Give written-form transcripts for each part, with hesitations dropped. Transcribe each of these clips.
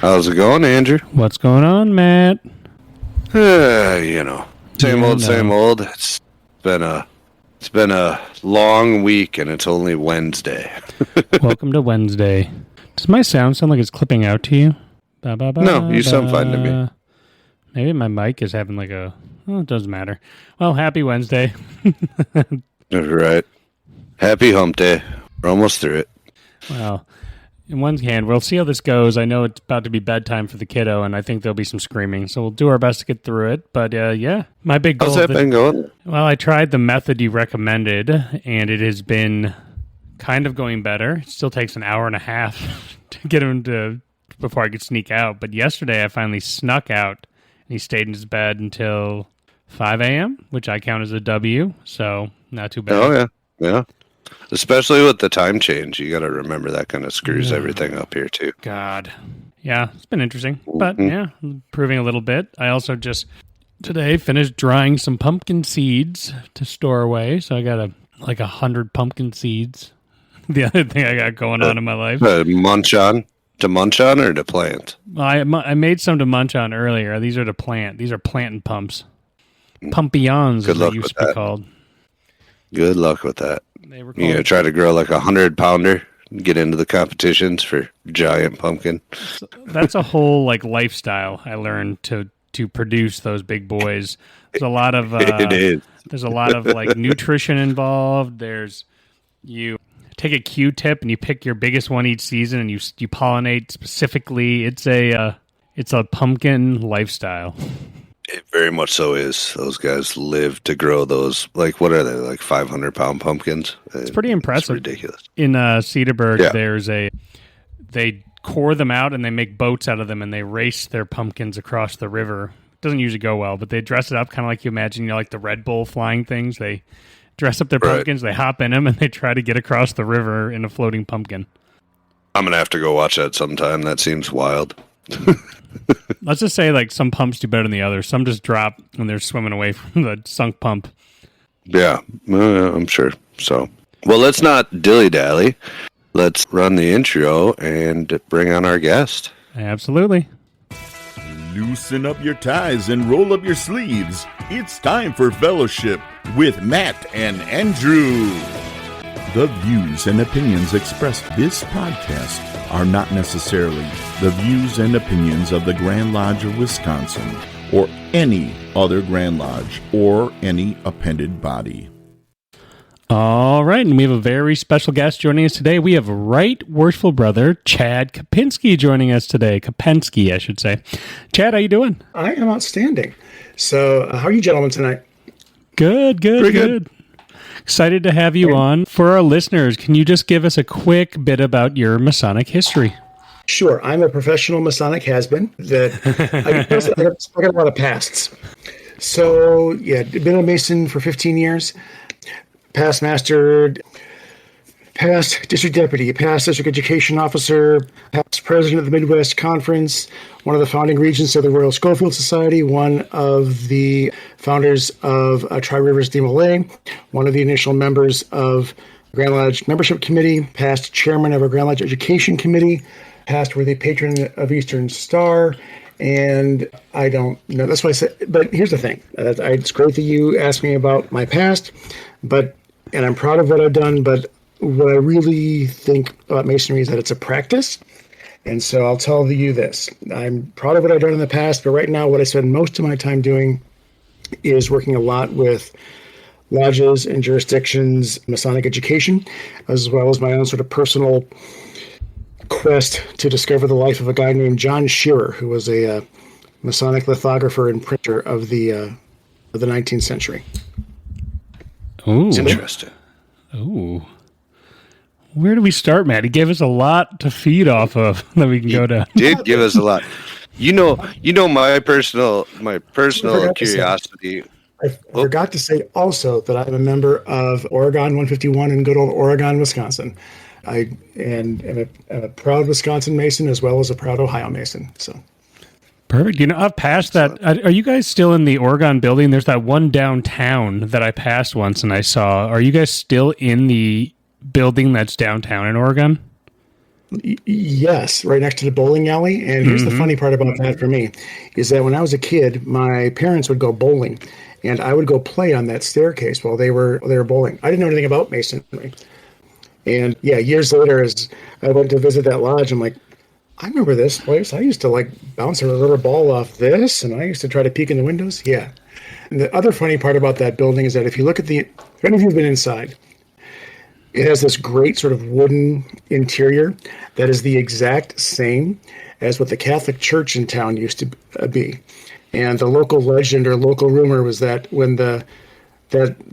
How's it going, Andrew? What's going on, Matt? Same old. It's been a long week, and it's only Wednesday. Welcome to Wednesday. Does my sound like it's clipping out to you? No, you sound fine to me. Maybe my mic is having it doesn't matter. Well, happy Wednesday. Right. Happy hump day. We're almost through it. Well, in one hand, we'll see how this goes. I know it's about to be bedtime for the kiddo, and I think there'll be some screaming, so we'll do our best to get through it. But my big goal. How's that been going? Well, I tried the method you recommended, and it has been kind of going better. It still takes an hour and a half to get him to before I could sneak out. But yesterday, I finally snuck out, and he stayed in his bed until 5 a.m., which I count as a W, so not too bad. Oh, yeah. Especially with the time change. You got to remember that kind of screws everything up here, too. God. Yeah, it's been interesting. But, improving a little bit. I also just today finished drying some pumpkin seeds to store away, so I got 100 pumpkin seeds. The other thing I got going on in my life. Munch on? To munch on or to plant? I made some to munch on earlier. These are to plant. These are planting pumps. Pumpillons, as they used to be called. Good luck with that. They were You gonna try to grow like 100-pounder and get into the competitions for giant pumpkin? That's a whole lifestyle I learned to produce those big boys. There's a lot of it is. There's a lot of nutrition involved. You take a Q-tip and you pick your biggest one each season and you pollinate specifically. It's a pumpkin lifestyle. It very much so is. Those guys live to grow those, what are they, 500-pound pumpkins? It's pretty impressive. It's ridiculous. In Cedarburg, they core them out and they make boats out of them and they race their pumpkins across the river. It doesn't usually go well, but they dress it up kind of like you imagine, like the Red Bull flying things. They dress up their pumpkins, they hop in them, and they try to get across the river in a floating pumpkin. I'm going to have to go watch that sometime. That seems wild. Let's just say some pumps do better than the others. Some just drop and they're swimming away from the sunk pump. Yeah, I'm sure. So, well, let's not dilly-dally. Let's run the intro and bring on our guest. Absolutely. Loosen up your ties and roll up your sleeves. It's time for fellowship with Matt and Andrew. The views and opinions expressed this podcast are not necessarily the views and opinions of the Grand Lodge of Wisconsin or any other Grand Lodge or any appended body. All right, and we have a very special guest joining us today. We have Right Worshipful Brother Chad Kopenski joining us today. Kopenski, I should say. Chad, how you doing? I am outstanding. So, how are you gentlemen tonight? Good. Excited to have you on. For our listeners, can you just give us a quick bit about your Masonic history? Sure. I'm a professional Masonic has-been. I got a lot of pasts. So, been a Mason for 15 years. Past master, past district deputy, past district education officer, past president of the Midwest Conference, one of the founding regents of the Royal Scofield Society, one of the founders of Tri-Rivers DeMolay, one of the initial members of Grand Lodge Membership Committee, past chairman of a Grand Lodge Education Committee, past worthy patron of Eastern Star, and I don't know. That's what I said. But here's the thing. It's great that you asked me about my past, and I'm proud of what I've done, but what I really think about Masonry is that it's a practice. And so I'll tell you this. I'm proud of what I've done in the past, but right now what I spend most of my time doing is working a lot with lodges and jurisdictions, Masonic education, as well as my own sort of personal quest to discover the life of a guy named John Shearer, who was a Masonic lithographer and printer of the 19th century. Ooh. Interesting. Ooh. Where do we start, Matt? He gave us a lot to feed off of that we can go to. Did give us a lot. You know my personal curiosity. I forgot to say also that I'm a member of Oregon 151 in good old Oregon, Wisconsin. I am a proud Wisconsin Mason as well as a proud Ohio Mason. So perfect. I've passed that. Are you guys still in the Oregon building? There's that one downtown that I passed once and I saw. Are you guys still in the building that's downtown in Oregon? Yes, right next to the bowling alley. And here's the funny part about that for me is that when I was a kid, my parents would go bowling, and I would go play on that staircase while they were bowling. I didn't know anything about masonry. And yeah, years later, as I went to visit that lodge, I'm like, I remember this place. I used to like bounce a rubber ball off this, and I used to try to peek in the windows. Yeah. And the other funny part about that building is that if you look at if any of you have been inside, it has this great sort of wooden interior that is the exact same as what the Catholic Church in town used to be. And the local legend or local rumor was that when the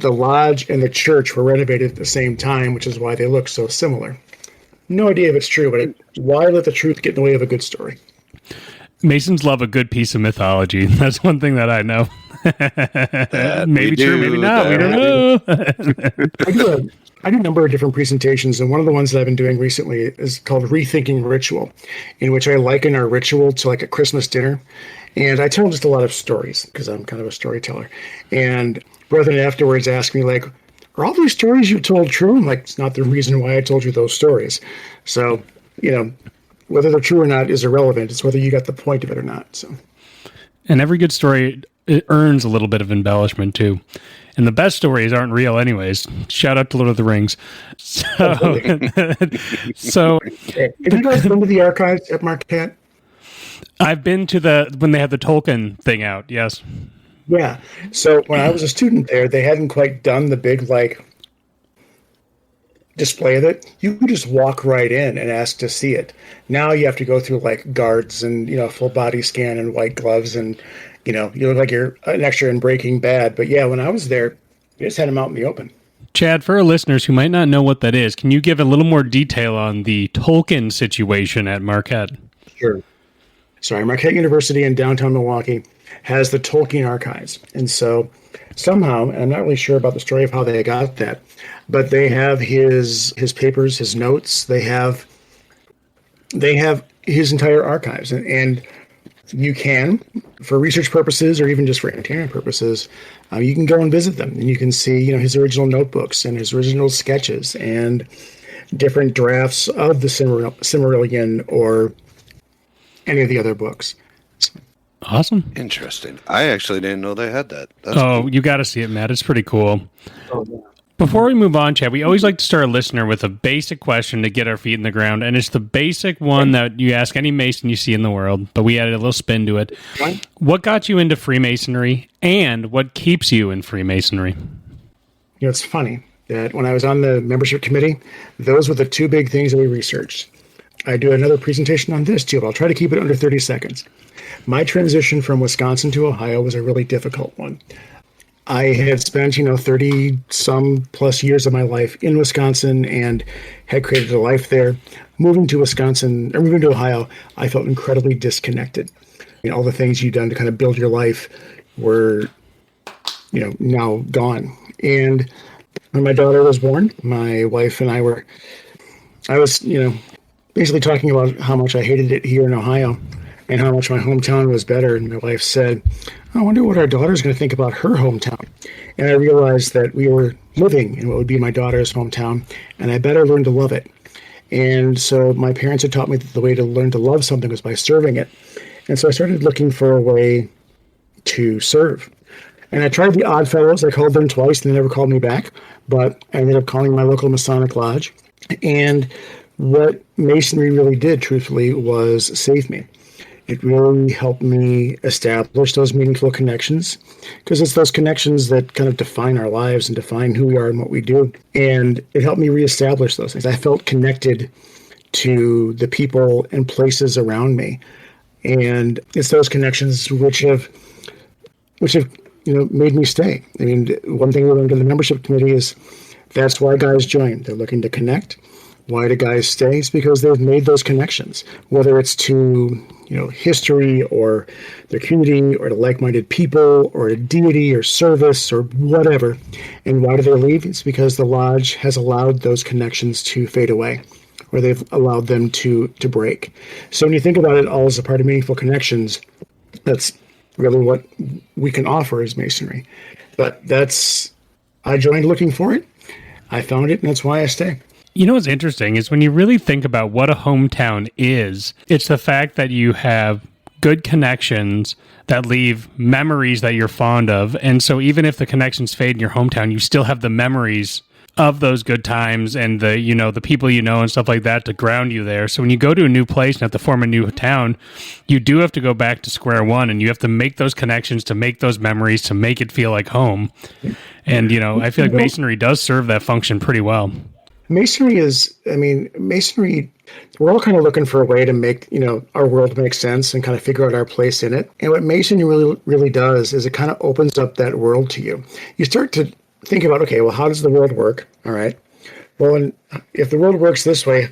lodge and the church were renovated at the same time, which is why they look so similar. No idea if it's true, but why let the truth get in the way of a good story? Masons love a good piece of mythology. That's one thing that I know. Maybe true, maybe not. We don't know. I do a number of different presentations, and one of the ones that I've been doing recently is called Rethinking Ritual, in which I liken our ritual to like a Christmas dinner. And I tell just a lot of stories because I'm kind of a storyteller. And brethren afterwards ask me, like, are all these stories you told true? I'm like, it's not the reason why I told you those stories. So, whether they're true or not is irrelevant. It's whether you got the point of it or not. So, and every good story, it earns a little bit of embellishment too. And the best stories aren't real anyways. Shout out to Lord of the Rings. So, have you guys been to the archives at Marquette? I've been to when they had the Tolkien thing out, yes. Yeah. So when I was a student there, they hadn't quite done the big, display of it. You could just walk right in and ask to see it. Now you have to go through, guards and, full body scan and white gloves and, you look like you're an extra in Breaking Bad. But yeah, when I was there, they just had them out in the open. Chad, for our listeners who might not know what that is, can you give a little more detail on the Tolkien situation at Marquette? Sure. Sorry, Marquette University in downtown Milwaukee has the Tolkien archives. And so somehow, and I'm not really sure about the story of how they got that, but they have his papers, his notes. They have his entire archives. And you can, for research purposes or even just for entertainment purposes, you can go and visit them. And you can see, his original notebooks and his original sketches and different drafts of the Silmarillion or any of the other books. Awesome. Interesting. I actually didn't know they had that. That's cool. cool. You got to see it, Matt. It's pretty cool. Oh, yeah. Before we move on, Chad, we always like to start a listener with a basic question to get our feet in the ground, and it's the basic one that you ask any Mason you see in the world, but we added a little spin to it. What got you into Freemasonry, and what keeps you in Freemasonry? It's funny that when I was on the membership committee, those were the two big things that we researched. I do another presentation on this too, but I'll try to keep it under 30 seconds. My transition from Wisconsin to Ohio was a really difficult one. I had spent, 30 some plus years of my life in Wisconsin and had created a life there. Moving to Ohio, I felt incredibly disconnected. All the things you'd done to kind of build your life were, now gone. And when my daughter was born, my wife and I was, basically talking about how much I hated it here in Ohio and how much my hometown was better. And my wife said, I wonder what our daughter's going to think about her hometown. And I realized that we were living in what would be my daughter's hometown, and I better learn to love it. And so my parents had taught me that the way to learn to love something was by serving it. And so I started looking for a way to serve. And I tried the Odd Fellows. I called them twice, and they never called me back. But I ended up calling my local Masonic lodge. And what Masonry really did, truthfully, was save me. It really helped me establish those meaningful connections, because it's those connections that kind of define our lives and define who we are and what we do. And it helped me reestablish those things. I felt connected to the people and places around me. And it's those connections which have made me stay. I mean, one thing we learned in the membership committee is that's why guys join. They're looking to connect. Why do guys stay? It's because they've made those connections, whether it's to, history or their community or to like-minded people or to deity or service or whatever. And why do they leave? It's because the lodge has allowed those connections to fade away, or they've allowed them to break. So when you think about it all as a part of meaningful connections, that's really what we can offer as Masonry. But I joined looking for it. I found it, and that's why I stay. You know what's interesting is when you really think about what a hometown is, it's the fact that you have good connections that leave memories that you're fond of. And so even if the connections fade in your hometown, you still have the memories of those good times and the, you know, the people you know and stuff like that to ground you there. So when you go to a new place and have to form a new town, you do have to go back to square one, and you have to make those connections to make those memories to make it feel like home. And, you know, I feel like Masonry does serve that function pretty well. Masonry, we're all kind of looking for a way to make, you know, our world make sense and kind of figure out our place in it. And what Masonry really does is it kind of opens up that world to you. You start to think about, okay, well, how does the world work? All right. Well, if the world works this way,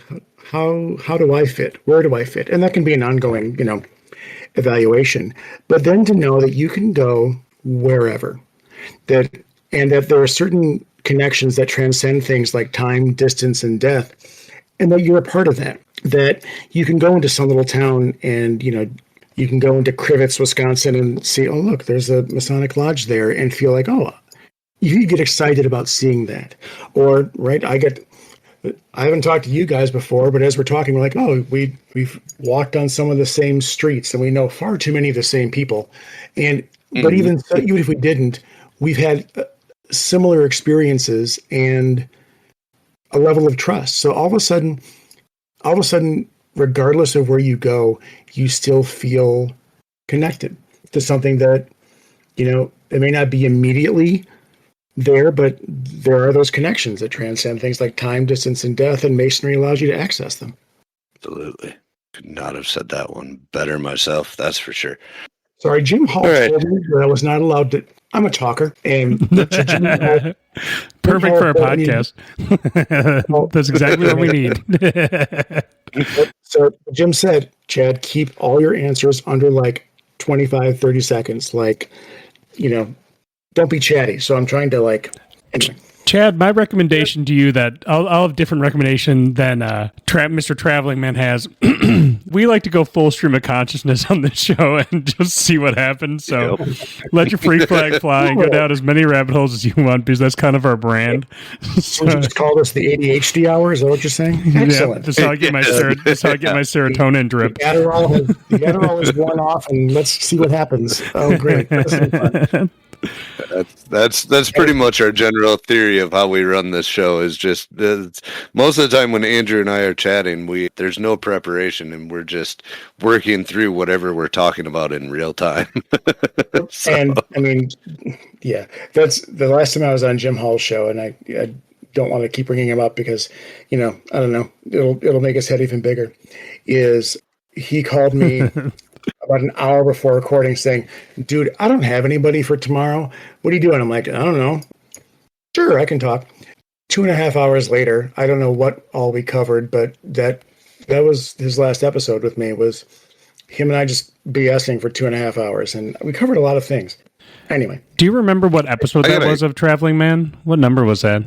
how do I fit? Where do I fit? And that can be an ongoing, you know, evaluation. But then to know that you can go wherever, and that there are certain connections that transcend things like time, distance, and death, and that you're a part of that. That you can go into some little town and, you know, you can go into Crivets, Wisconsin, and see, oh, look, there's a Masonic lodge there, and feel like, oh, you get excited about seeing that. Or, right, I haven't talked to you guys before, but as we're talking, we're like, oh, we've walked on some of the same streets, and we know far too many of the same people. And but even if we didn't, we've had similar experiences and a level of trust. So all of a sudden, regardless of where you go, you still feel connected to something that, you know, it may not be immediately there, but there are those connections that transcend things like time, distance, and death, and Masonry allows you to access them. Absolutely. Could not have said that one better myself, that's for sure. Sorry, Jim Hall told me that I was not allowed to. I'm a talker, and perfect for a podcast. That's exactly what we need. So Jim said, Chad, keep all your answers under like 25, 30 seconds. Like, you know, don't be chatty. So I'm trying to like. Anyway. Chad, my recommendation to you that I'll have a different recommendation than Mr. Traveling Man has. We like to go full stream of consciousness on this show and just see what happens. So let your freak flag fly and go down as many rabbit holes as you want, because that's kind of our brand. So you just call this the ADHD hour? Is that what you're saying? Excellent. Yeah, that's how I get my serotonin drip. The Adderall is worn off, and let's see what happens. Oh, great. That's pretty much our general theory of how we run this show. Is just most of the time when Andrew and I are chatting, there's no preparation, and we're just working through whatever we're talking about in real time. So. And I mean, yeah, that's the last time I was on Jim Hall's show, and I don't want to keep bringing him up because, you know, I don't know, it'll make his head even bigger. Is he called me about an hour before recording saying, dude, I don't have anybody for tomorrow. What are you doing? I'm like, I don't know. Sure, I can talk. 2.5 hours later, I don't know what all we covered, but that was his last episode with me, was him and I just BSing for 2.5 hours, and we covered a lot of things. Anyway. Do you remember what episode that was of Traveling Man? What number was that?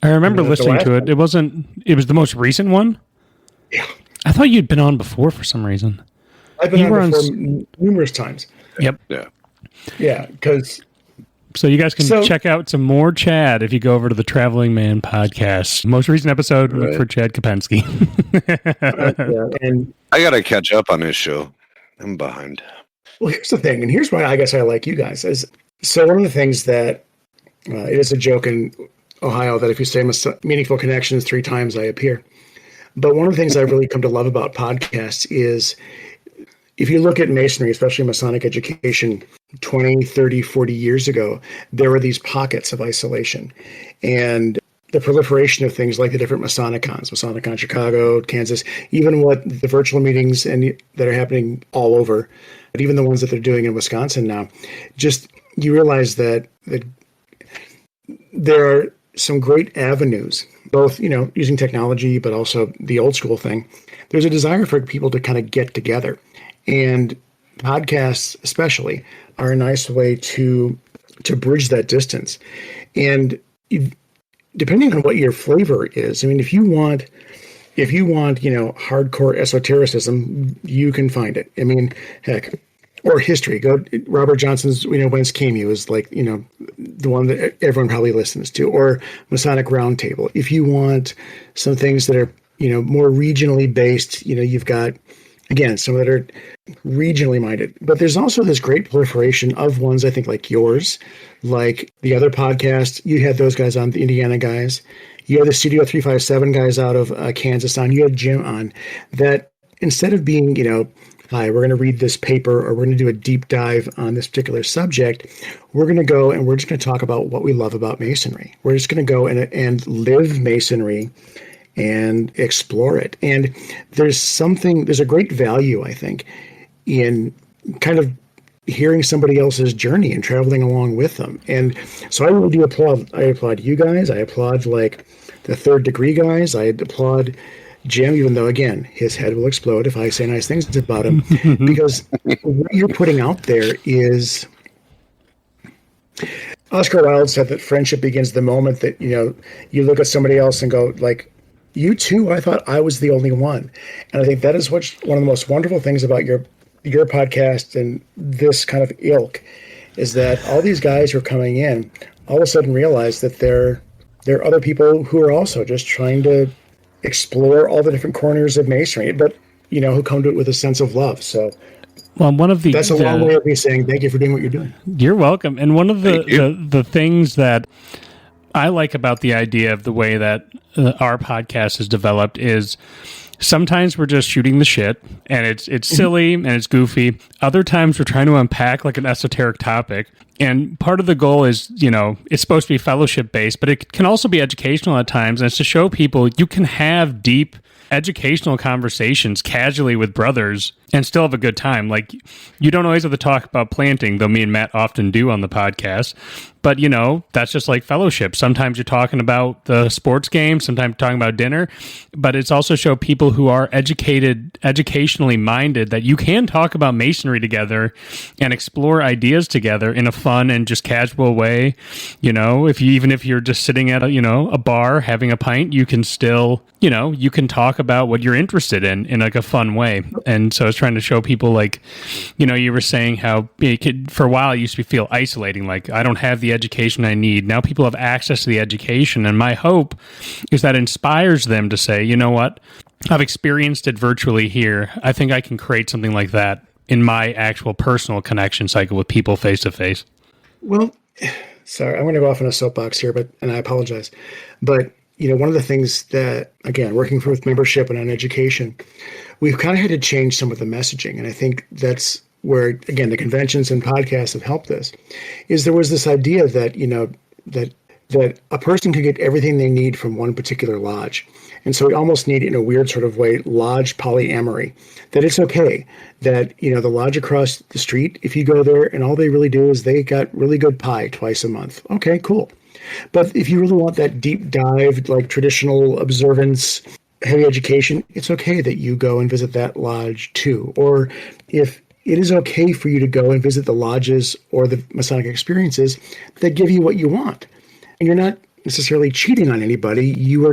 I remember listening to it. It was the most recent one? Yeah. I thought you'd been on before for some reason. I've been on before numerous times. Yep. Yeah, because... So you guys can check out some more Chad if you go over to the Traveling Man podcast. Most recent episode, look for Chad Kopenski. And I got to catch up on his show. I'm behind. Well, here's the thing, and here's why I guess I like you guys. So one of the things that it is a joke in Ohio that if you say meaningful connections 3 times, I appear. But one of the things I've really come to love about podcasts is if you look at Masonry, especially Masonic education, 20, 30, 40 years ago, there were these pockets of isolation. And the proliferation of things like the different Masonicons, Masonicon Chicago, Kansas, even what the virtual meetings that are happening all over, but even the ones that they're doing in Wisconsin now, just you realize that there are some great avenues, both, you know, using technology, but also the old school thing. There's a desire for people to kind of get together. And podcasts, especially, are a nice way to bridge that distance. And depending on what your flavor is, I mean, if you want, you know, hardcore esotericism, you can find it. I mean, heck, or history. Go Robert Johnson's, Whence Came You is like, the one that everyone probably listens to, or Masonic Roundtable. If you want some things that are, more regionally based, you've got, again, some that are regionally minded, but there's also this great proliferation of ones, I think, like yours, like the other podcast. You had those guys on, the Indiana guys. You had the Studio 357 guys out of Kansas on. You had Jim on. That instead of being, hi, we're going to read this paper or we're going to do a deep dive on this particular subject, we're going to go and we're just going to talk about what we love about Masonry. We're just going to go and live Masonry and explore it. And there's a great value, I think, in kind of hearing somebody else's journey and traveling along with them. And so I really do applaud. I applaud you guys. I applaud like the Third Degree guys. I applaud Jim, even though, again, his head will explode if I say nice things about him, because what you're putting out there is, Oscar Wilde said that friendship begins the moment that, you look at somebody else and go like, you too, I thought I was the only one. And I think that is one of the most wonderful things about your podcast and this kind of ilk is that all these guys who are coming in all of a sudden realize that there are other people who are also just trying to explore all the different corners of Masonry, but, who come to it with a sense of love. So, well, that's a long way of me saying thank you for doing what you're doing. You're welcome. And one of the things that I like about the idea of the way that our podcast is developed is sometimes we're just shooting the shit and it's silly and it's goofy. Other times we're trying to unpack like an esoteric topic. And part of the goal is, it's supposed to be fellowship based, but it can also be educational at times. And it's to show people you can have deep educational conversations casually with brothers and still have a good time. Like, you don't always have to talk about planting, though me and Matt often do on the podcast. But, that's just like fellowship. Sometimes you're talking about the sports game, sometimes you're talking about dinner, but it's also show people who are educationally minded that you can talk about Masonry together and explore ideas together in a fun and just casual way. Even if you're just sitting at a bar having a pint, you can still, you can talk about what you're interested in like a fun way. And so it's trying to show people like, you were saying how for a while it used to feel isolating. Like, I don't have the education I need. Now people have access to the education. And my hope is that inspires them to say, you know what, I've experienced it virtually here. I think I can create something like that in my actual personal connection cycle with people face to face. Well, sorry, I'm going to go off on a soapbox here, and I apologize. But, one of the things that, again, working with membership and on education, we've kind of had to change some of the messaging. And I think that's where, again, the conventions and podcasts have helped us, is there was this idea that, that a person can get everything they need from one particular lodge. And so we almost need, in a weird sort of way, lodge polyamory, that it's okay that, the lodge across the street, if you go there and all they really do is they got really good pie twice a month. Okay, cool. But if you really want that deep dive, like traditional observance, heavy education, it's okay that you go and visit that lodge too. Or if it is okay for you to go and visit the lodges or the Masonic experiences that give you what you want. And you're not necessarily cheating on anybody. You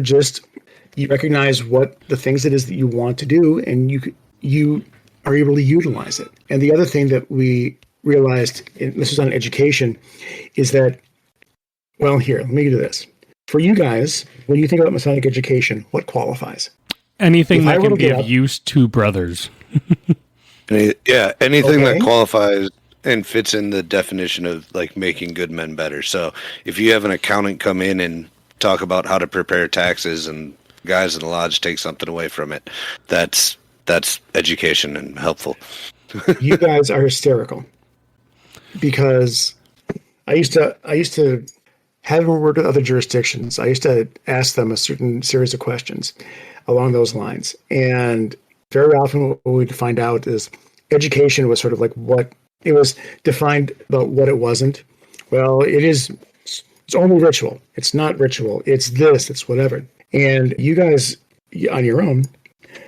recognize what the things it is that you want to do, and you are able to utilize it. And the other thing that we realized, and this was on education, is that, well, here, let me do this. For you guys, when you think about Masonic education, what qualifies? Anything that can give use to brothers. Yeah, anything that qualifies and fits in the definition of like making good men better. So if you have an accountant come in and talk about how to prepare taxes and guys in the lodge take something away from it, that's education and helpful. You guys are hysterical, because I used to have worked with other jurisdictions. I used to ask them a certain series of questions along those lines. And very often what we'd find out is education was sort of like what it was defined about what it wasn't. Well, it's only ritual. It's not ritual. It's this, it's whatever. And you guys on your own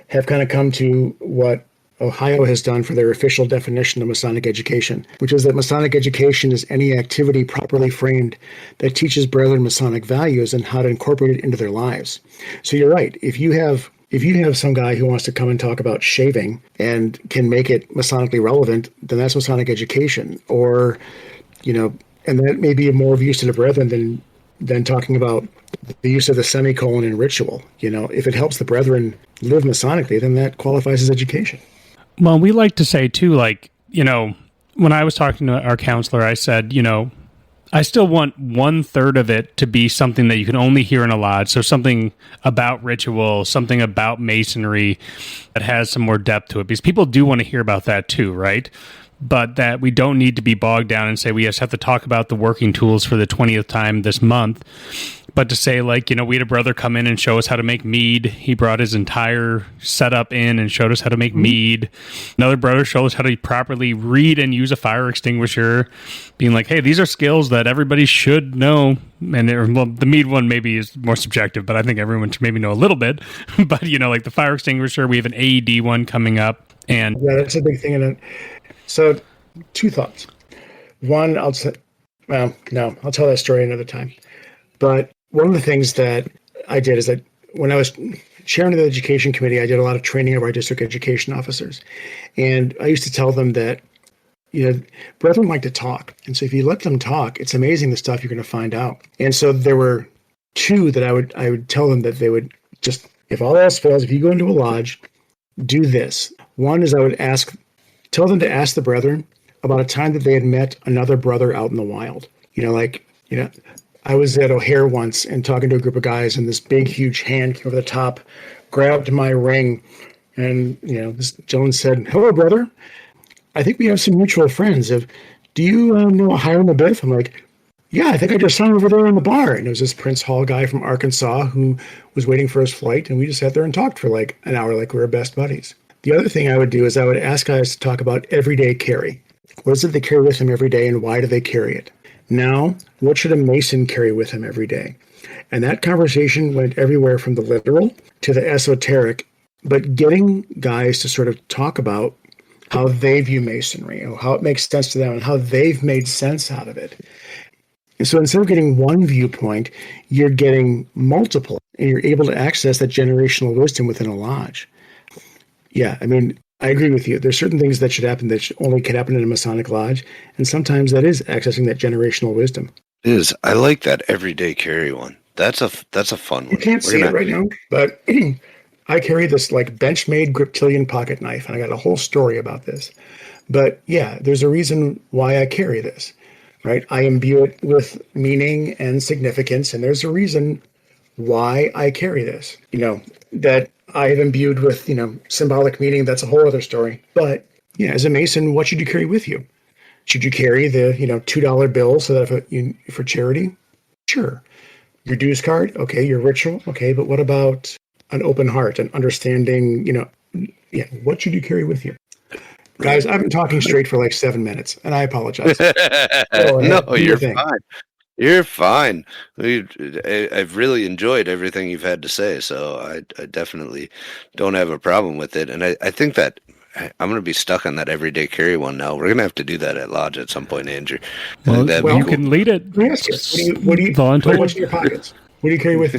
have kind of come to what Ohio has done for their official definition of Masonic education, which is that Masonic education is any activity properly framed that teaches brethren Masonic values and how to incorporate it into their lives. So you're right. If you have if you have some guy who wants to come and talk about shaving and can make it Masonically relevant, then that's Masonic education. Or, and that may be more of use to the brethren than talking about the use of the semicolon in ritual. If it helps the brethren live Masonically, then that qualifies as education. Well, we like to say too, like, when I was talking to our counselor, I said, I still want 1/3 of it to be something that you can only hear in a lodge. So something about ritual, something about masonry that has some more depth to it, because people do want to hear about that too, right? But that we don't need to be bogged down and say we just have to talk about the working tools for the 20th time this month. But to say, like, we had a brother come in and show us how to make mead. He brought his entire setup in and showed us how to make mead. Another brother showed us how to properly read and use a fire extinguisher, being like, hey, these are skills that everybody should know. And the mead one maybe is more subjective, but I think everyone should maybe know a little bit. But, like the fire extinguisher, we have an AED one coming up. And yeah, that's a big thing. So 2 thoughts. One, I'll tell that story another time. But one of the things that I did is that when I was chairman of the education committee, I did a lot of training of our district education officers. And I used to tell them that, brethren like to talk. And so if you let them talk, it's amazing the stuff you're going to find out. And so there were 2 that I would tell them that they would just, if all else fails, if you go into a lodge, do this. One is I would tell them to ask the brethren about a time that they had met another brother out in the wild. I was at O'Hare once and talking to a group of guys, and this big, huge hand came over the top, grabbed my ring, and, this gentleman said, hello, brother. I think we have some mutual friends. Do you know Hiram Abiff? I'm like, yeah, I think I just saw him over there in the bar. And it was this Prince Hall guy from Arkansas who was waiting for his flight, and we just sat there and talked for like an hour like we were best buddies. The other thing I would do is I would ask guys to talk about everyday carry. What is it they carry with them every day, and why do they carry it? Now, what should a Mason carry with him every day? And that conversation went everywhere from the literal to the esoteric, but getting guys to sort of talk about how they view Masonry, or how it makes sense to them, and how they've made sense out of it. And so instead of getting one viewpoint, you're getting multiple, and you're able to access that generational wisdom within a lodge. Yeah, I agree with you. There's certain things that should happen that only can happen in a Masonic lodge, and sometimes that is accessing that generational wisdom. It is. I like that everyday carry one. That's a fun one. You can't see it right now, but I carry this like Benchmade Griptilian pocket knife, and I got a whole story about this. But yeah, there's a reason why I carry this, right? I imbue it with meaning and significance, and there's a reason why I carry this. That I have imbued with, symbolic meaning. That's a whole other story. But as a Mason, what should you carry with you? Should you carry the, $2 bill so that for charity? Sure. Your dues card? Okay. Your ritual? Okay. But what about an open heart and understanding, what should you carry with you? Guys, I've been talking straight for like 7 minutes, and I apologize. No, you're fine. You're fine. I've really enjoyed everything you've had to say, so I definitely don't have a problem with it. And I think that I'm going to be stuck on that everyday carry one now. We're going to have to do that at Lodge at some point, Andrew. Well, you can lead it. What's in your pockets? What do you carry with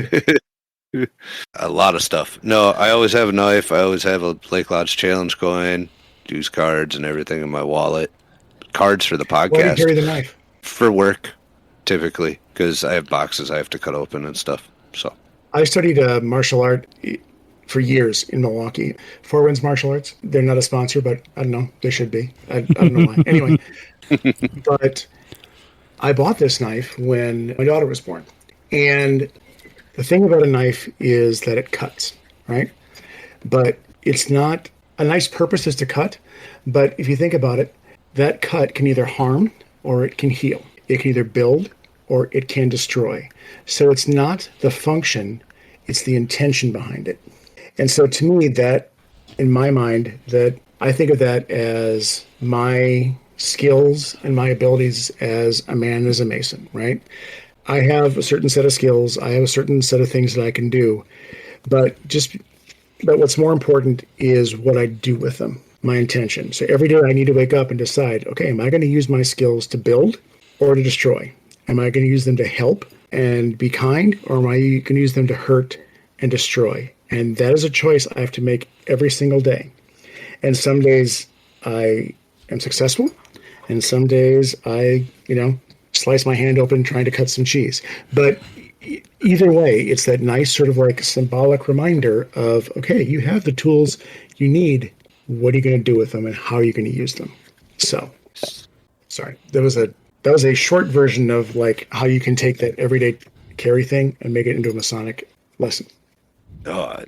you? A lot of stuff. No, I always have a knife. I always have a Lake Lodge Challenge coin, dues cards, and everything in my wallet. Cards for the podcast. Why do you carry the knife? For work. Typically, because I have boxes I have to cut open and stuff. So I studied martial art for years in Milwaukee. Four Winds Martial Arts. They're not a sponsor, but I don't know. They should be. I don't know why. Anyway, but I bought this knife when my daughter was born. And the thing about a knife is that it cuts, right? But it's not, a knife's purpose is to cut. But if you think about it, that cut can either harm or it can heal. It can either build or it can destroy. So it's not the function, it's the intention behind it. And so to me, that, in my mind, that I think of that as my skills and my abilities as a man, as a Mason, right? I have a certain set of skills. I have a certain set of things that I can do. But what's more important is what I do with them, my intention. So every day I need to wake up and decide, okay, am I going to use my skills to build or to destroy? Am I going to use them to help and be kind, or am I going to use them to hurt and destroy? And that is a choice I have to make every single day. And some days I am successful, and some days I, slice my hand open trying to cut some cheese. But either way, it's that nice sort of like symbolic reminder of, okay, you have the tools you need. What are you going to do with them, and how are you going to use them? So, sorry, that was a short version of like how you can take that everyday carry thing and make it into a Masonic lesson. Oh,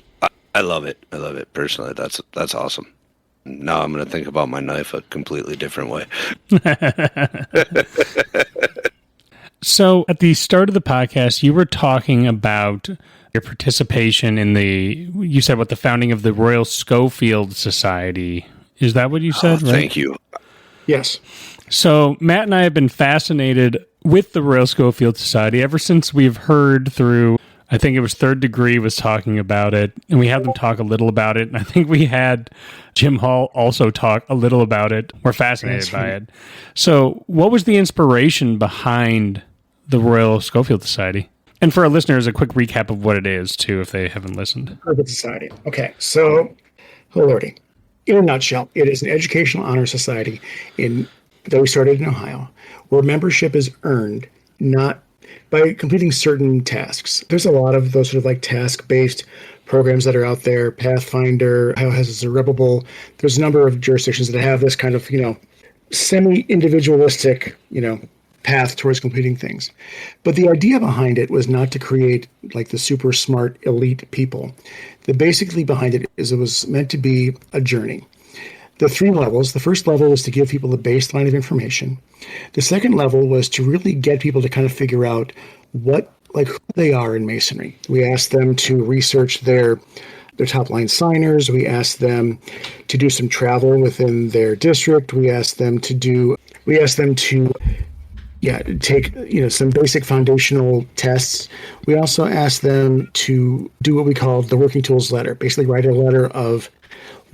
I love it. I love it personally. That's awesome. Now I'm going to think about my knife a completely different way. So at the start of the podcast, you were talking about your participation in you said the founding of the Royal Scofield Society. Is that what you said? Right? Thank you. Yes. So Matt and I have been fascinated with the Royal Scofield Society ever since we've heard through, I think it was Third Degree was talking about it, and we had them talk a little about it. And I think we had Jim Hall also talk a little about it. We're fascinated by it. So what was the inspiration behind the Royal Scofield Society? And for our listeners, a quick recap of what it is, too, if they haven't listened. Scofield Society. Okay, so, oh lordy. In a nutshell, it is an educational honor society that we started in Ohio, where membership is earned not by completing certain tasks. There's a lot of those sort of like task-based programs that are out there. Pathfinder, Ohio has a Zerubbabel. There's a number of jurisdictions that have this kind of, semi-individualistic, path towards completing things. But the idea behind it was not to create like the super smart elite people. The basically behind it is it was meant to be a journey. The 3 levels, the first level was to give people the baseline of information. The second level was to really get people to kind of figure out who they are in Masonry. We asked them to research their top line signers. We asked them to do some travel within their district. We asked them to take some basic foundational tests. We also asked them to do what we call the working tools letter, basically write a letter of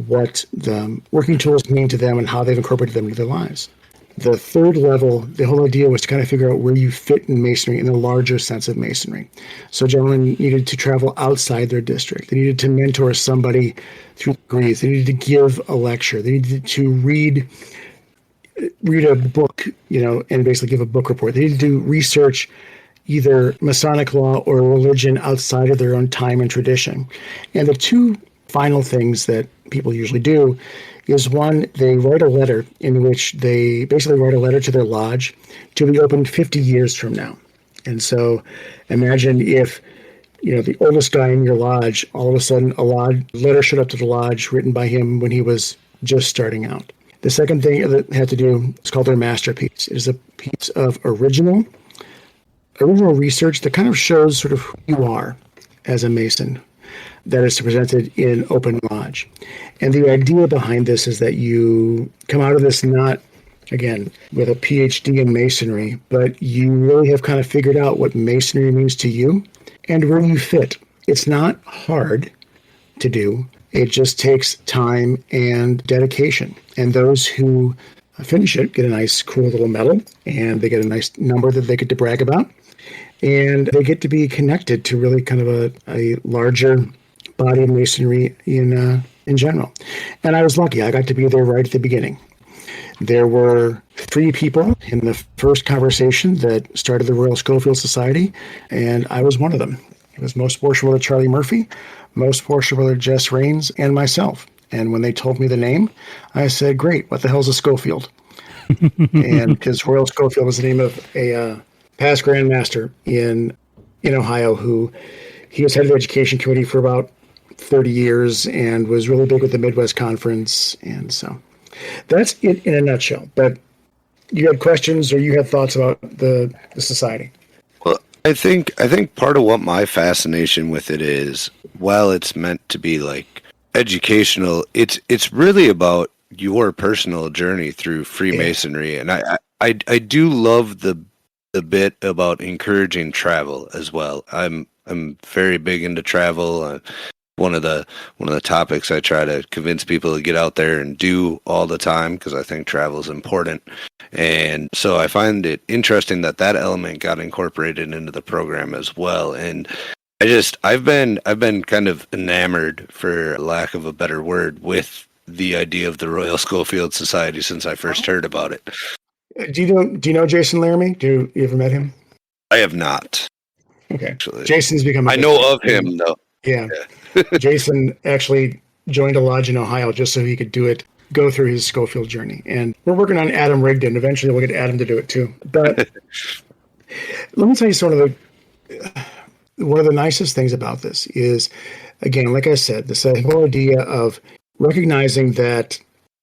what the working tools mean to them and how they've incorporated them into their lives. The third level, the whole idea was to kind of figure out where you fit in Masonry in the larger sense of Masonry. So gentlemen needed to travel outside their district. They needed to mentor somebody through degrees. They needed to give a lecture. They needed to read a book, and basically give a book report. They need to do research, either Masonic law or religion outside of their own time and tradition. And the 2 final things that people usually do is, one, they write a letter in which they basically write a letter to their lodge to be opened 50 years from now. And so imagine if, the oldest guy in your lodge, all of a sudden a letter showed up to the lodge written by him when he was just starting out. The second thing that they had to do is called their masterpiece. It is a piece of original research that kind of shows sort of who you are as a Mason, that is presented in open lodge. And the idea behind this is that you come out of this not, again, with a PhD in Masonry, but you really have kind of figured out what Masonry means to you and where you fit. It's not hard to do. It just takes time and dedication. And those who finish it get a nice, cool little medal, and they get a nice number that they get to brag about. And they get to be connected to really kind of a larger body of Masonry in general. And I was lucky. I got to be there right at the beginning. There were 3 people in the first conversation that started the Royal Scofield Society, and I was one of them. It was Most Worshipful Charlie Murphy, Most Worshipful Jess Raines, and myself. And when they told me the name, I said, great, what the hell's a Scofield? And because Royal Scofield was the name of a past Grand Master in Ohio, who he was head of the education committee for about 30 years and was really big with the Midwest Conference. And so that's it in a nutshell. But you had questions or you had thoughts about the society? Well, I think part of what my fascination with it is, while it's meant to be like educational, it's really about your personal journey through Freemasonry. And I do love the bit about encouraging travel as well. I'm very big into travel. One of the topics I try to convince people to get out there and do all the time, because I think travel is important. And so I find it interesting that element got incorporated into the program as well. And I've been kind of enamored, for lack of a better word, with the idea of the Royal Scofield Society since I first heard about it. Do you know Jason Laramie? You ever met him? I have not. Okay. Actually, Jason's become. I know of him though. Yeah. Jason actually joined a lodge in Ohio just so he could go through his Scofield journey. And we're working on Adam Rigdon. Eventually we'll get Adam to do it too. But let me tell you one of the nicest things about this is, again, like I said, this whole idea of recognizing that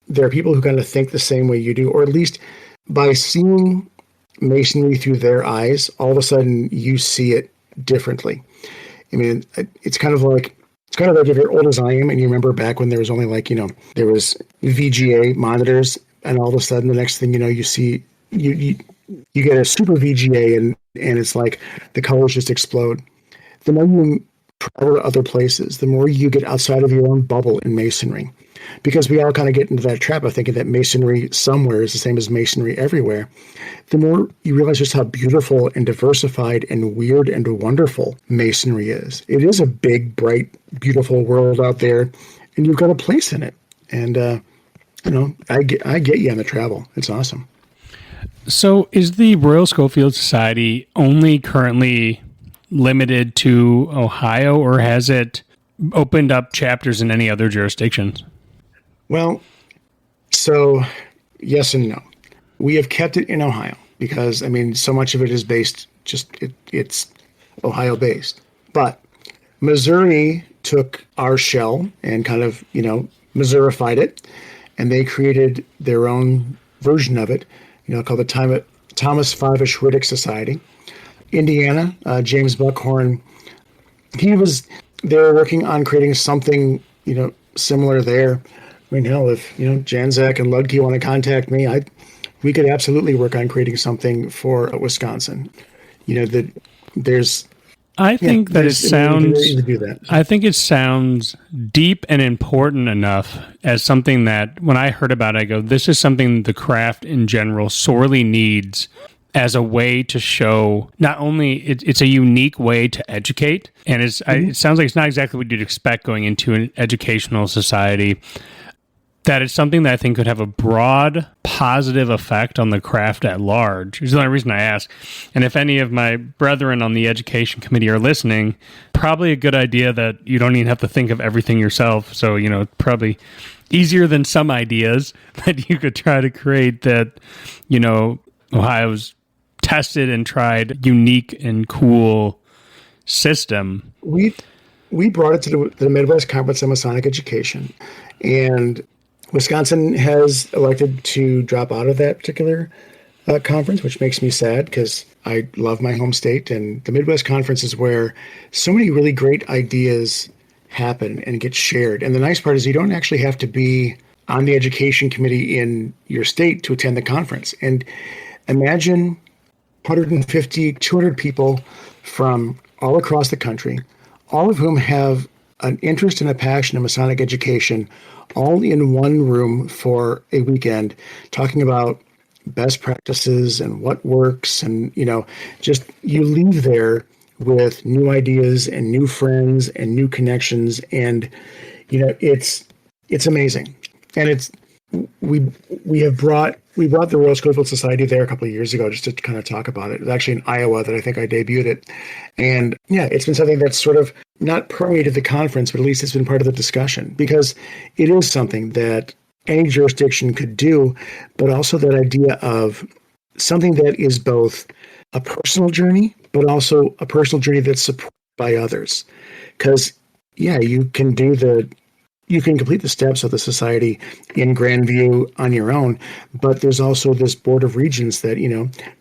there are people who kind of think the same way you do, or at least by seeing Masonry through their eyes, all of a sudden you see it differently. I mean, it's kind of like if you're old as I am and you remember back when there was only there was VGA monitors, and all of a sudden the next thing you know, you see you get a super VGA and it's like the colors just explode. The more you travel to other places, the more you get outside of your own bubble in Masonry. Because we all kind of get into that trap of thinking that Masonry somewhere is the same as Masonry everywhere. The more you realize just how beautiful and diversified and weird and wonderful Masonry is. It is a big, bright, beautiful world out there, and you've got a place in it. And, I get you on the travel. It's awesome. So is the Royal Scofield Society only currently limited to Ohio, or has it opened up chapters in any other jurisdictions? Well, so yes and no. We have kept it in Ohio because, so much of it is based, it's Ohio based. But Missouri took our shell and kind of, Missourified it, and they created their own version of it, called the Thomas Favish Riddick Society. Indiana, James Buckhorn, they were working on creating something, similar there. Hell, if, Janzak and Ludke want to contact me, we could absolutely work on creating something for Wisconsin. I think it sounds deep and important enough as something that when I heard about it, I go, this is something the craft in general sorely needs as a way to show not only it's a unique way to educate, and it sounds like it's not exactly what you'd expect going into an educational society, that it's something that I think could have a broad positive effect on the craft at large. Is the only reason I ask. And if any of my brethren on the education committee are listening, probably a good idea that you don't even have to think of everything yourself. So, probably easier than some ideas that you could try to create that, Ohio's tested and tried unique and cool system. We brought it to the Midwest Conference on Masonic Education, and Wisconsin has elected to drop out of that particular conference, which makes me sad because I love my home state. And the Midwest Conference is where so many really great ideas happen and get shared. And the nice part is you don't actually have to be on the education committee in your state to attend the conference. And imagine 150, 200 people from all across the country, all of whom have an interest and a passion in Masonic education, all in one room for a weekend, talking about best practices and what works. And, just you leave there with new ideas and new friends and new connections. And, it's amazing. And we brought the Royal Scofield Society there a couple of years ago just to kind of talk about it. It was actually in Iowa that I think I debuted it. And yeah, it's been something that's sort of not permeated the conference, but at least it's been part of the discussion, because it is something that any jurisdiction could do, but also that idea of something that is both a personal journey, but also a personal journey that's supported by others. Because yeah, you can complete the steps of the society in Grandview on your own, but there's also this board of regents that,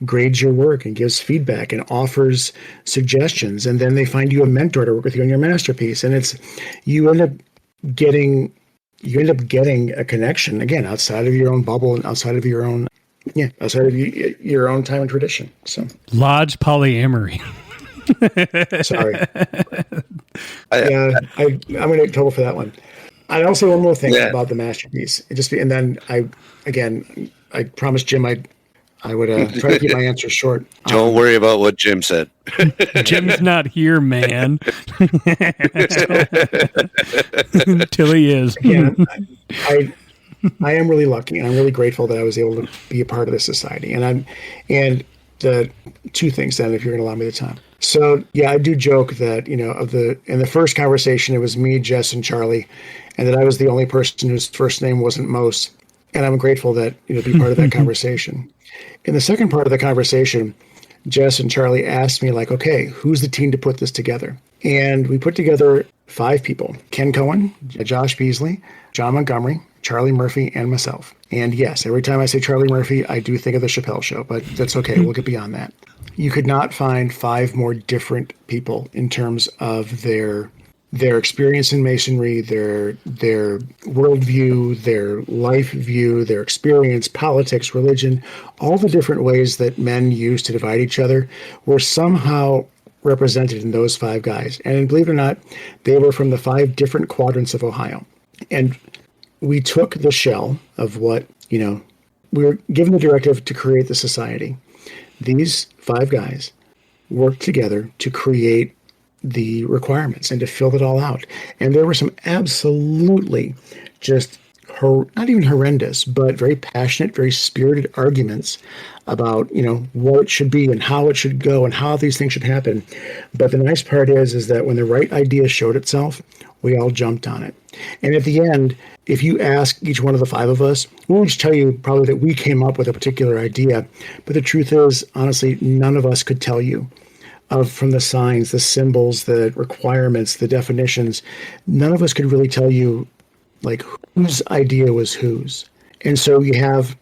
grades your work and gives feedback and offers suggestions. And then they find you a mentor to work with you on your masterpiece. And you end up getting a connection again, outside of your own bubble and outside of your own time and tradition. So Lodge polyamory. Sorry. I'm going to get trouble for that one. I'd also one more thing about the masterpiece. I promised Jim I'd I would try to keep my answer short. Don't worry about what Jim said. Jim's not here, man. Until he is. Again, I am really lucky, and I'm really grateful that I was able to be a part of this society. And the two things then, if you're going to allow me the time. So yeah, I do joke that, in the first conversation, it was me, Jess, and Charlie, and that I was the only person whose first name wasn't Mose. And I'm grateful that, be part of that conversation. In the second part of the conversation, Jess and Charlie asked me, like, okay, who's the team to put this together? And we put together 5 people: Ken Cohen, Josh Beasley, John Montgomery, Charlie Murphy, and myself. And yes, every time I say Charlie Murphy, I do think of the Chappelle Show, but that's okay. We'll get beyond that. You could not find 5 more different people in terms of their experience in Masonry, their worldview, their life view, their experience, politics, religion, all the different ways that men use to divide each other were somehow represented in those 5 guys. And believe it or not, they were from the 5 different quadrants of Ohio. And we took the shell of what, we were given the directive to create the society. These 5 guys worked together to create the requirements and to fill it all out. And there were some absolutely just not even horrendous, but very passionate, very spirited arguments about, what it should be and how it should go and how these things should happen. But the nice part is that when the right idea showed itself, we all jumped on it. And at the end, if you ask each one of the 5 of us, we'll each tell you probably that we came up with a particular idea. But the truth is, honestly, none of us could tell you from the signs, the symbols, the requirements, the definitions. None of us could really tell you, like, whose idea was whose. And so you have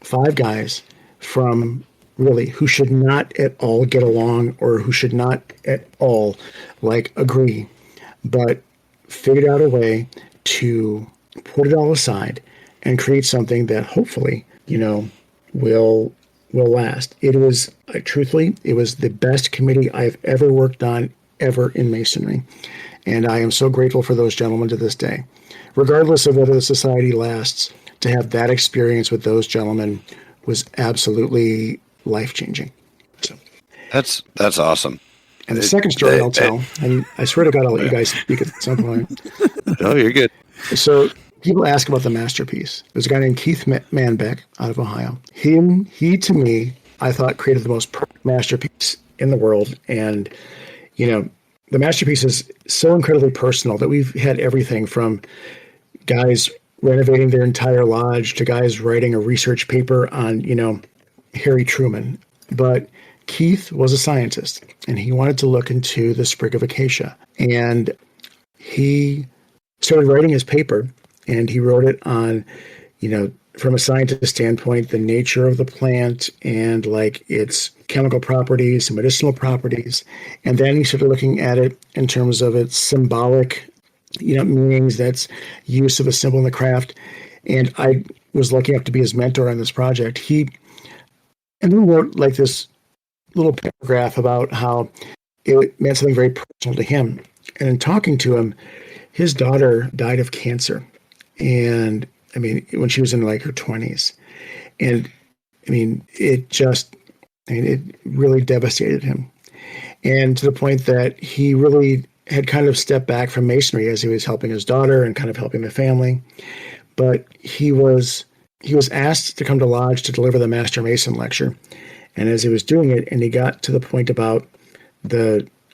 5 guys from really who should not at all get along or who should not at all, agree, but figured out a way to put it all aside and create something that hopefully, will last. It was, truthfully, it was the best committee I've ever worked on ever in Masonry. And I am so grateful for those gentlemen to this day. Regardless of whether the society lasts, to have that experience with those gentlemen was absolutely life-changing. So That's awesome. And the second story I'll tell, and I swear to God, I'll let you guys speak at some point. No, you're good. So people ask about the masterpiece. There's a guy named Keith Manbeck out of Ohio. He to me, I thought, created the most perfect masterpiece in the world. And, the masterpiece is so incredibly personal that we've had everything from guys renovating their entire lodge to guys writing a research paper on, Harry Truman. But Keith was a scientist, and he wanted to look into the sprig of acacia. And he started writing his paper, and he wrote it on, from a scientist standpoint, the nature of the plant and its chemical properties and medicinal properties. And then he started looking at it in terms of its symbolic, meanings, that's use of a symbol in the craft. And I was lucky enough to be his mentor on this project. And then wrote this little paragraph about how it meant something very personal to him. And in talking to him, his daughter died of cancer. And when she was in her 20s. And it really devastated him. And to the point that he really had kind of stepped back from Masonry as he was helping his daughter and kind of helping the family. But he was asked to come to Lodge to deliver the Master Mason lecture. And as he was doing it, and he got to the point about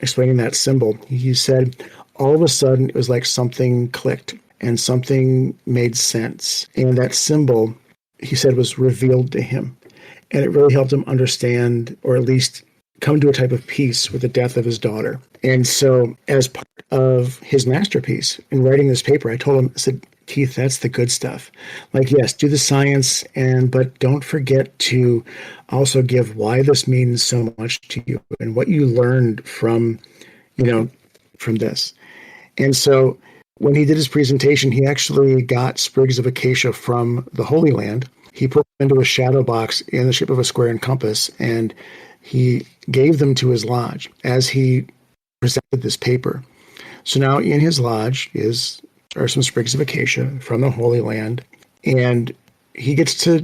explaining that symbol, he said, all of a sudden, it was like something clicked and something made sense. And that symbol, he said, was revealed to him. And it really helped him understand, or at least come to a type of peace with the death of his daughter. And so as part of his masterpiece, in writing this paper, I told him, I said, Keith, that's the good stuff. Yes, do the science, but don't forget to also give why this means so much to you and what you learned from this. And so when he did his presentation, he actually got sprigs of acacia from the Holy Land. He put them into a shadow box in the shape of a square and compass, and he gave them to his lodge as he presented this paper. So now in his lodge are some sprigs of acacia from the Holy Land, and he gets to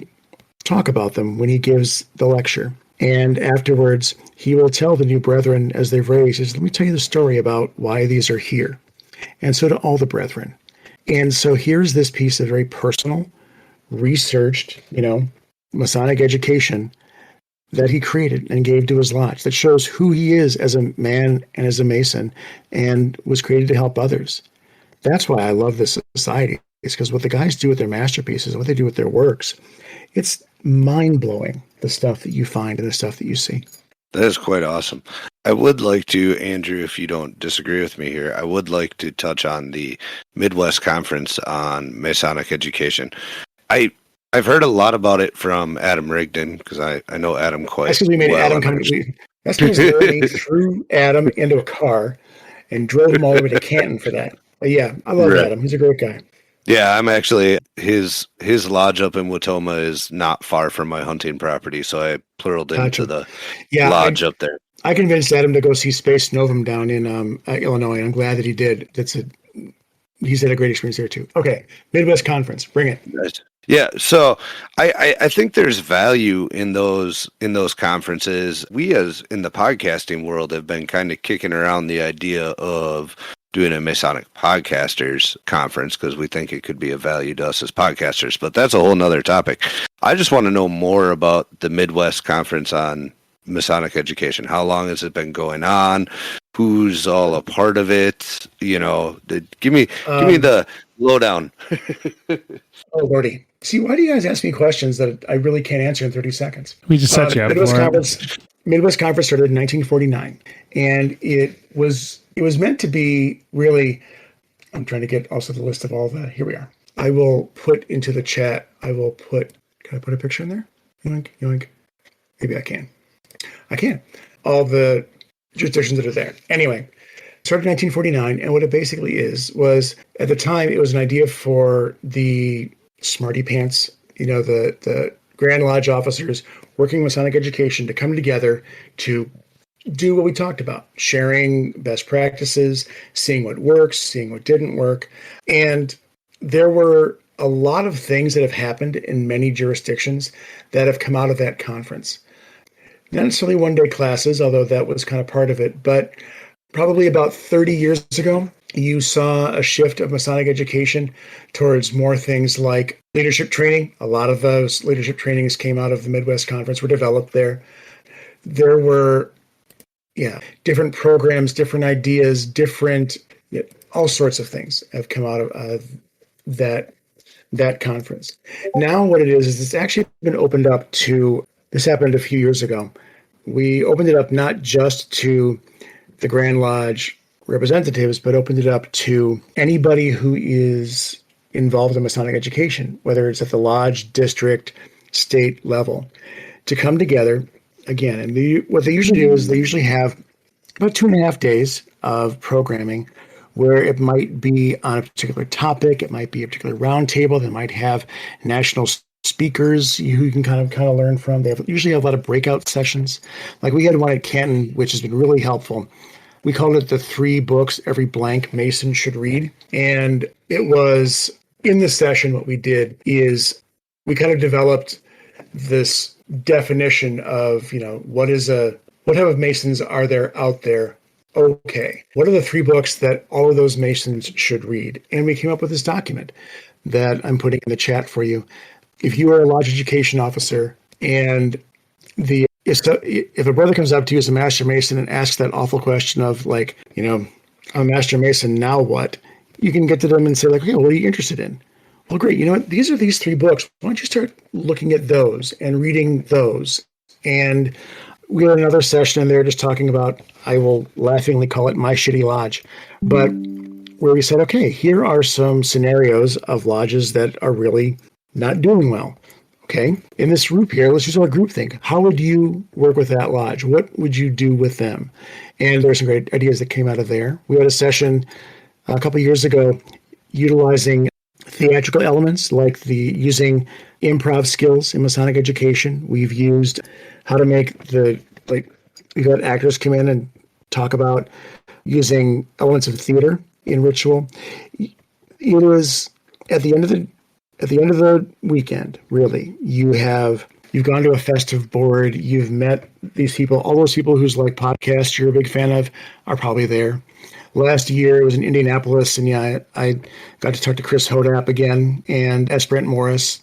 talk about them when he gives the lecture. And afterwards, he will tell the new brethren as they've raised, he says, let me tell you the story about why these are here. And so to all the brethren. And so here's this piece of very personal, researched, Masonic education that he created and gave to his lodge that shows who he is as a man and as a Mason and was created to help others. That's why I love this society. It's because what the guys do with their masterpieces, what they do with their works, it's mind-blowing, the stuff that you find and the stuff that you see. That is quite awesome. I would like to, Andrew, if you don't disagree with me here, I would like to touch on the Midwest Conference on Masonic Education. I've heard a lot about it from Adam Rigdon, because I know Adam quite well. That's because we made Adam come. That's because we threw Adam into a car and drove him all the way to Canton for that. But yeah, I love Adam. He's a great guy. Yeah, I'm actually, his lodge up in Watoma is not far from my hunting property, so I pluraled into the lodge up there. I convinced Adam to go see Space Novum down in Illinois, and I'm glad that he did. He's had a great experience there too. Okay, Midwest Conference, bring it. Nice. Yeah, so I think there's value in those conferences. We, as in the podcasting world, have been kind of kicking around the idea of doing a Masonic podcasters conference because we think it could be of value to us as podcasters, but that's a whole nother topic. I just want to know more about the Midwest Conference on Masonic education. How long has it been going on? Who's all a part of it? Give me the lowdown. Oh, Lordy. See, why do you guys ask me questions that I really can't answer in 30 seconds? We just set you up. Midwest Conference started in 1949, and it was meant to be really, I'm trying to get also the list of all the, here we are. I will put into the chat, can I put a picture in there? Yoink, yoink. Maybe I can. I can. All the jurisdictions that are there. Anyway, started in 1949, and what it basically was at the time, it was an idea for the smarty pants, the Grand Lodge officers working Masonic education to come together to do what we talked about, sharing best practices, seeing what works, seeing what didn't work. And there were a lot of things that have happened in many jurisdictions that have come out of that conference. Not necessarily one-day classes, although that was kind of part of it, but probably about 30 years ago, you saw a shift of Masonic education towards more things like leadership training. A lot of those leadership trainings came out of the Midwest Conference, were developed there. There were different programs, different ideas, all sorts of things have come out of that conference. Now what it is it's actually been opened up to, this happened a few years ago. We opened it up not just to the Grand Lodge representatives, but opened it up to anybody who is involved in Masonic education, whether it's at the lodge, district, state level, to come together again. And what they usually do is they usually have about 2.5 days of programming where it might be on a particular topic. It might be a particular roundtable. They might have national speakers who you can kind of learn from. They usually have a lot of breakout sessions. Like we had one at Canton, which has been really helpful. We called it the 3 books every blank Mason should read. And it was in the session, what we did is we kind of developed this definition of, what type of Masons are there out there? Okay. What are the 3 books that all of those Masons should read? And we came up with this document that I'm putting in the chat for you. If you are a lodge education officer and if a brother comes up to you as a Master Mason and asks that awful question of I'm a Master Mason, now what? You can get to them and say okay, what are you interested in? Well, great. You know what? These are these 3 books. Why don't you start looking at those and reading those? And we had another session in there just talking about, I will laughingly call it My Shitty Lodge, but where we said, okay, here are some scenarios of lodges that are really not doing well. Okay, in this group here, let's use our group think. How would you work with that lodge? What would you do with them? And there's some great ideas that came out of there. We had a session a couple of years ago utilizing theatrical elements like using improv skills in Masonic education. We've used how to make we've had actors come in and talk about using elements of theater in ritual. It was at the end of the weekend, really, you have You've gone to a festive board. You've met these people. All those people whose like podcasts you're a big fan of are probably there. Last year it was in Indianapolis, and I got to talk to Chris Hodap again and S. Brent Morris.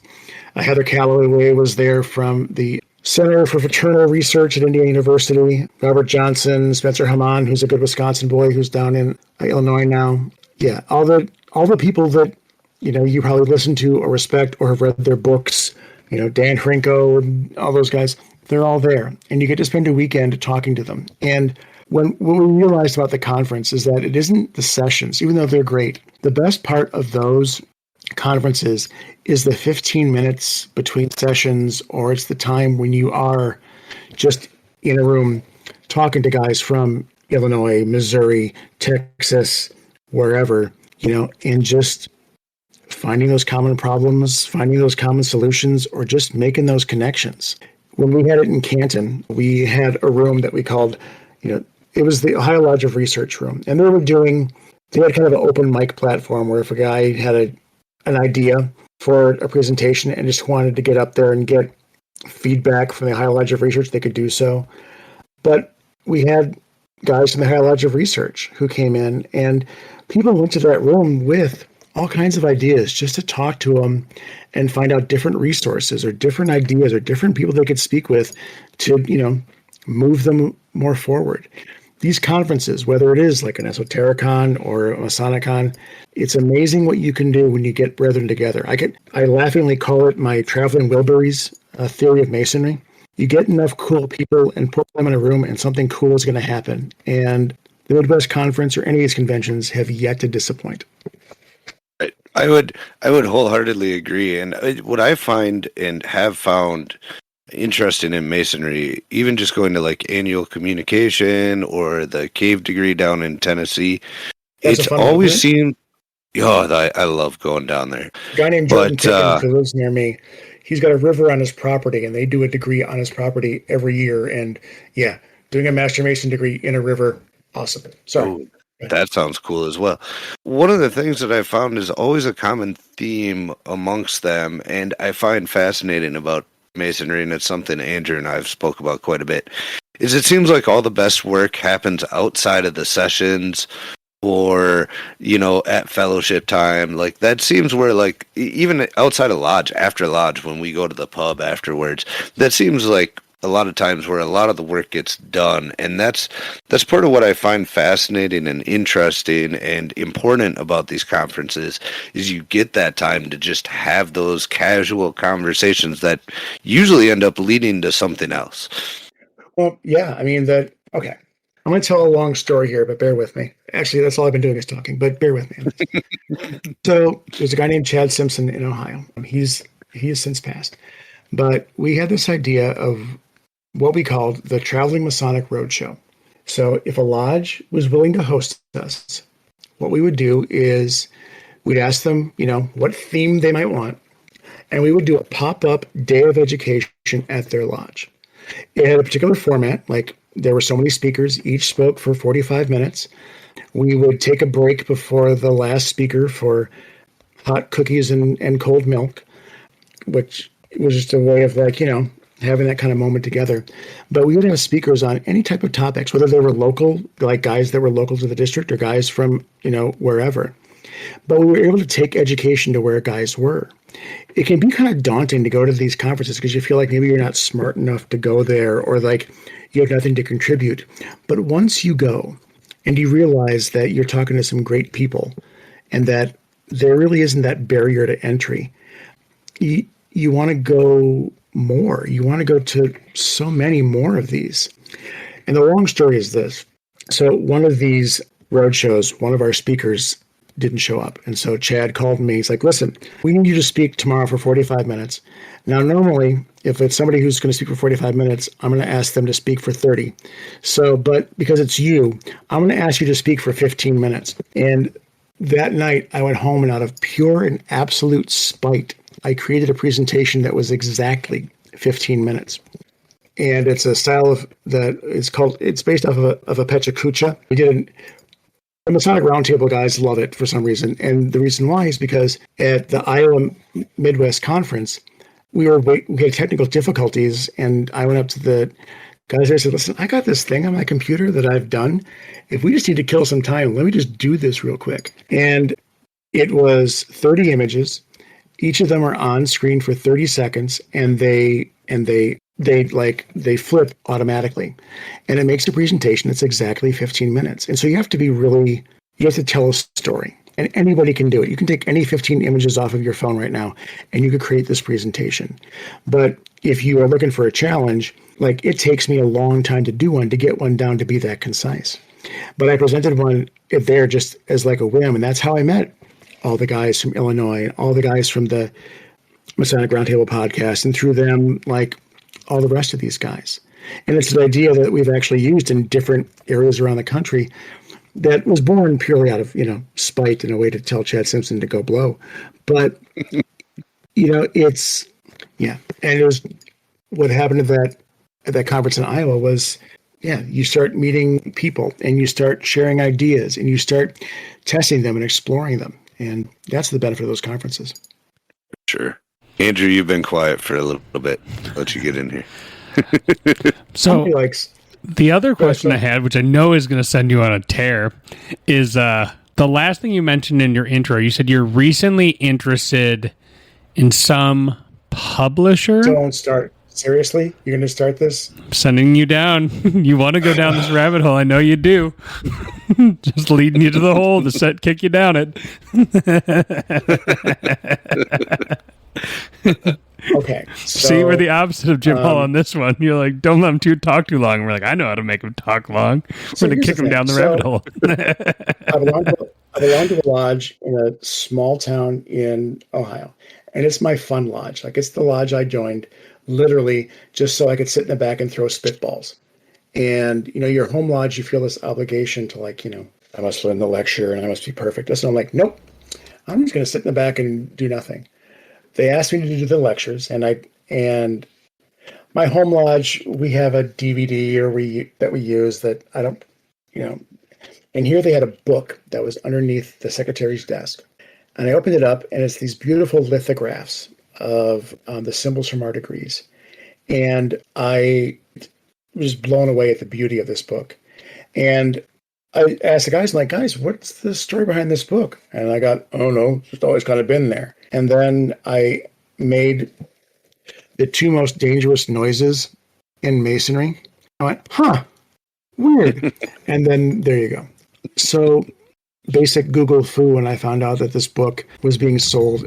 Heather Calloway was there from the Center for Fraternal Research at Indiana University. Robert Johnson, Spencer Haman, who's a good Wisconsin boy who's down in Illinois now. Yeah, all the people that you probably listen to or respect or have read their books. Dan Hrinko and all those guys, they're all there. And you get to spend a weekend talking to them. And what we realized about the conference is that it isn't the sessions, even though they're great. The best part of those conferences is the 15 minutes between sessions, or it's the time when you are just in a room talking to guys from Illinois, Missouri, Texas, wherever, and just finding those common problems, finding those common solutions, or just making those connections. When we had it in Canton, we had a room that we called, it was the Ohio Lodge of Research room. And they had kind of an open mic platform where if a guy had an idea for a presentation and just wanted to get up there and get feedback from the Ohio Lodge of Research, they could do so. But we had guys from the Ohio Lodge of Research who came in, and people went to that room with all kinds of ideas just to talk to them and find out different resources or different ideas or different people they could speak with to, move them more forward. These conferences, whether it is like an Esotericon or a Masonicon, it's amazing what you can do when you get brethren together. I laughingly call it my traveling Wilburys theory of Masonry. You get enough cool people and put them in a room and something cool is going to happen. And the Midwest Conference or any of these conventions have yet to disappoint. I would wholeheartedly agree. And what I find and have found interesting in Masonry, even just going to like annual communication or the cave degree down in Tennessee, it's always seemed, I love going down there. A guy named Jordan Pickens, who lives near me, he's got a river on his property, and they do a degree on his property every year. And yeah, doing a Master Mason degree in a river, awesome. Sorry. Ooh. That sounds cool as well. One of the things that I found is always a common theme amongst them, and I find fascinating about Masonry, and it's something Andrew and I have spoke about quite a bit, is it seems like all the best work happens outside of the sessions or, at fellowship time. Like that seems where like even outside of lodge, after lodge, when we go to the pub afterwards, that seems like a lot of times where a lot of the work gets done. And that's part of what I find fascinating and interesting and important about these conferences is you get that time to just have those casual conversations that usually end up leading to something else. Well, yeah, okay. I'm going to tell a long story here, but bear with me. Actually, that's all I've been doing is talking, but bear with me. So there's a guy named Chad Simpson in Ohio. He has since passed. But we had this idea of what we called the Traveling Masonic Roadshow. So if a lodge was willing to host us, what we would do is we'd ask them, what theme they might want, and we would do a pop-up day of education at their lodge. It had a particular format, like there were so many speakers, each spoke for 45 minutes. We would take a break before the last speaker for hot cookies and cold milk, which was just a way of having that kind of moment together. But we would have speakers on any type of topics, whether they were local, like guys that were local to the district or guys from, wherever. But we were able to take education to where guys were. It can be kind of daunting to go to these conferences because you feel like maybe you're not smart enough to go there or like you have nothing to contribute. But once you go and you realize that you're talking to some great people and that there really isn't that barrier to entry, you want to go more. You want to go to so many more of these. And the long story is this. So one of these roadshows, one of our speakers didn't show up. And so Chad called me. He's like, listen, we need you to speak tomorrow for 45 minutes. Now, normally, if it's somebody who's going to speak for 45 minutes, I'm going to ask them to speak for 30. So, but because it's you, I'm going to ask you to speak for 15 minutes. And that night, I went home and out of pure and absolute spite, I created a presentation that was exactly 15 minutes. And it's a style it's based off of a Pechakucha. We did the Masonic Roundtable guys love it for some reason. And the reason why is because at the Iowa Midwest Conference, we had technical difficulties, and I went up to the guys there and said, listen, I got this thing on my computer that I've done. If we just need to kill some time, let me just do this real quick. And it was 30 images. Each of them are on screen for 30 seconds, and they flip automatically. And it makes a presentation that's exactly 15 minutes. And so you have to tell a story. And anybody can do it. You can take any 15 images off of your phone right now, and you could create this presentation. But if you are looking for a challenge, like, it takes me a long time to do one, to get one down to be that concise. But I presented one there just as like a whim, and that's how I met all the guys from Illinois and all the guys from the Masonic Roundtable podcast, and through them, like, all the rest of these guys. And it's an idea that we've actually used in different areas around the country that was born purely out of, spite and a way to tell Chad Simpson to go blow. But, And it was what happened at that conference in Iowa was, you start meeting people and you start sharing ideas and you start testing them and exploring them. And that's the benefit of those conferences. Sure. Andrew, you've been quiet for a little bit. Let you get in here. So the other question I had, which I know is going to send you on a tear, is the last thing you mentioned in your intro. You said you're recently interested in some publisher. Don't start. Seriously? You're going to start this? I'm sending you down. You want to go down this rabbit hole. I know you do. Just leading you to the hole to kick you down it. Okay. See, we're the opposite of Jim Hall on this one. You're like, don't let him talk too long. We're like, I know how to make him talk long. We're going to kick him down the rabbit hole. I belong to a lodge in a small town in Ohio. And it's my fun lodge. Like, it's the lodge I joined literally just so I could sit in the back and throw spitballs. And, your home lodge, you feel this obligation to, I must learn the lecture and I must be perfect. So I'm like, nope, I'm just going to sit in the back and do nothing. They asked me to do the lectures, and my home lodge, we have a DVD that we use that I don't, and here they had a book that was underneath the secretary's desk. And I opened it up, and it's these beautiful lithographs of the symbols from our degrees. And I was blown away at the beauty of this book. And I asked the guys, guys, what's the story behind this book? And I got, oh no, it's always kind of been there. And then I made the two most dangerous noises in Masonry. I went, weird. And then there you go. So basic Google foo, and I found out that this book was being sold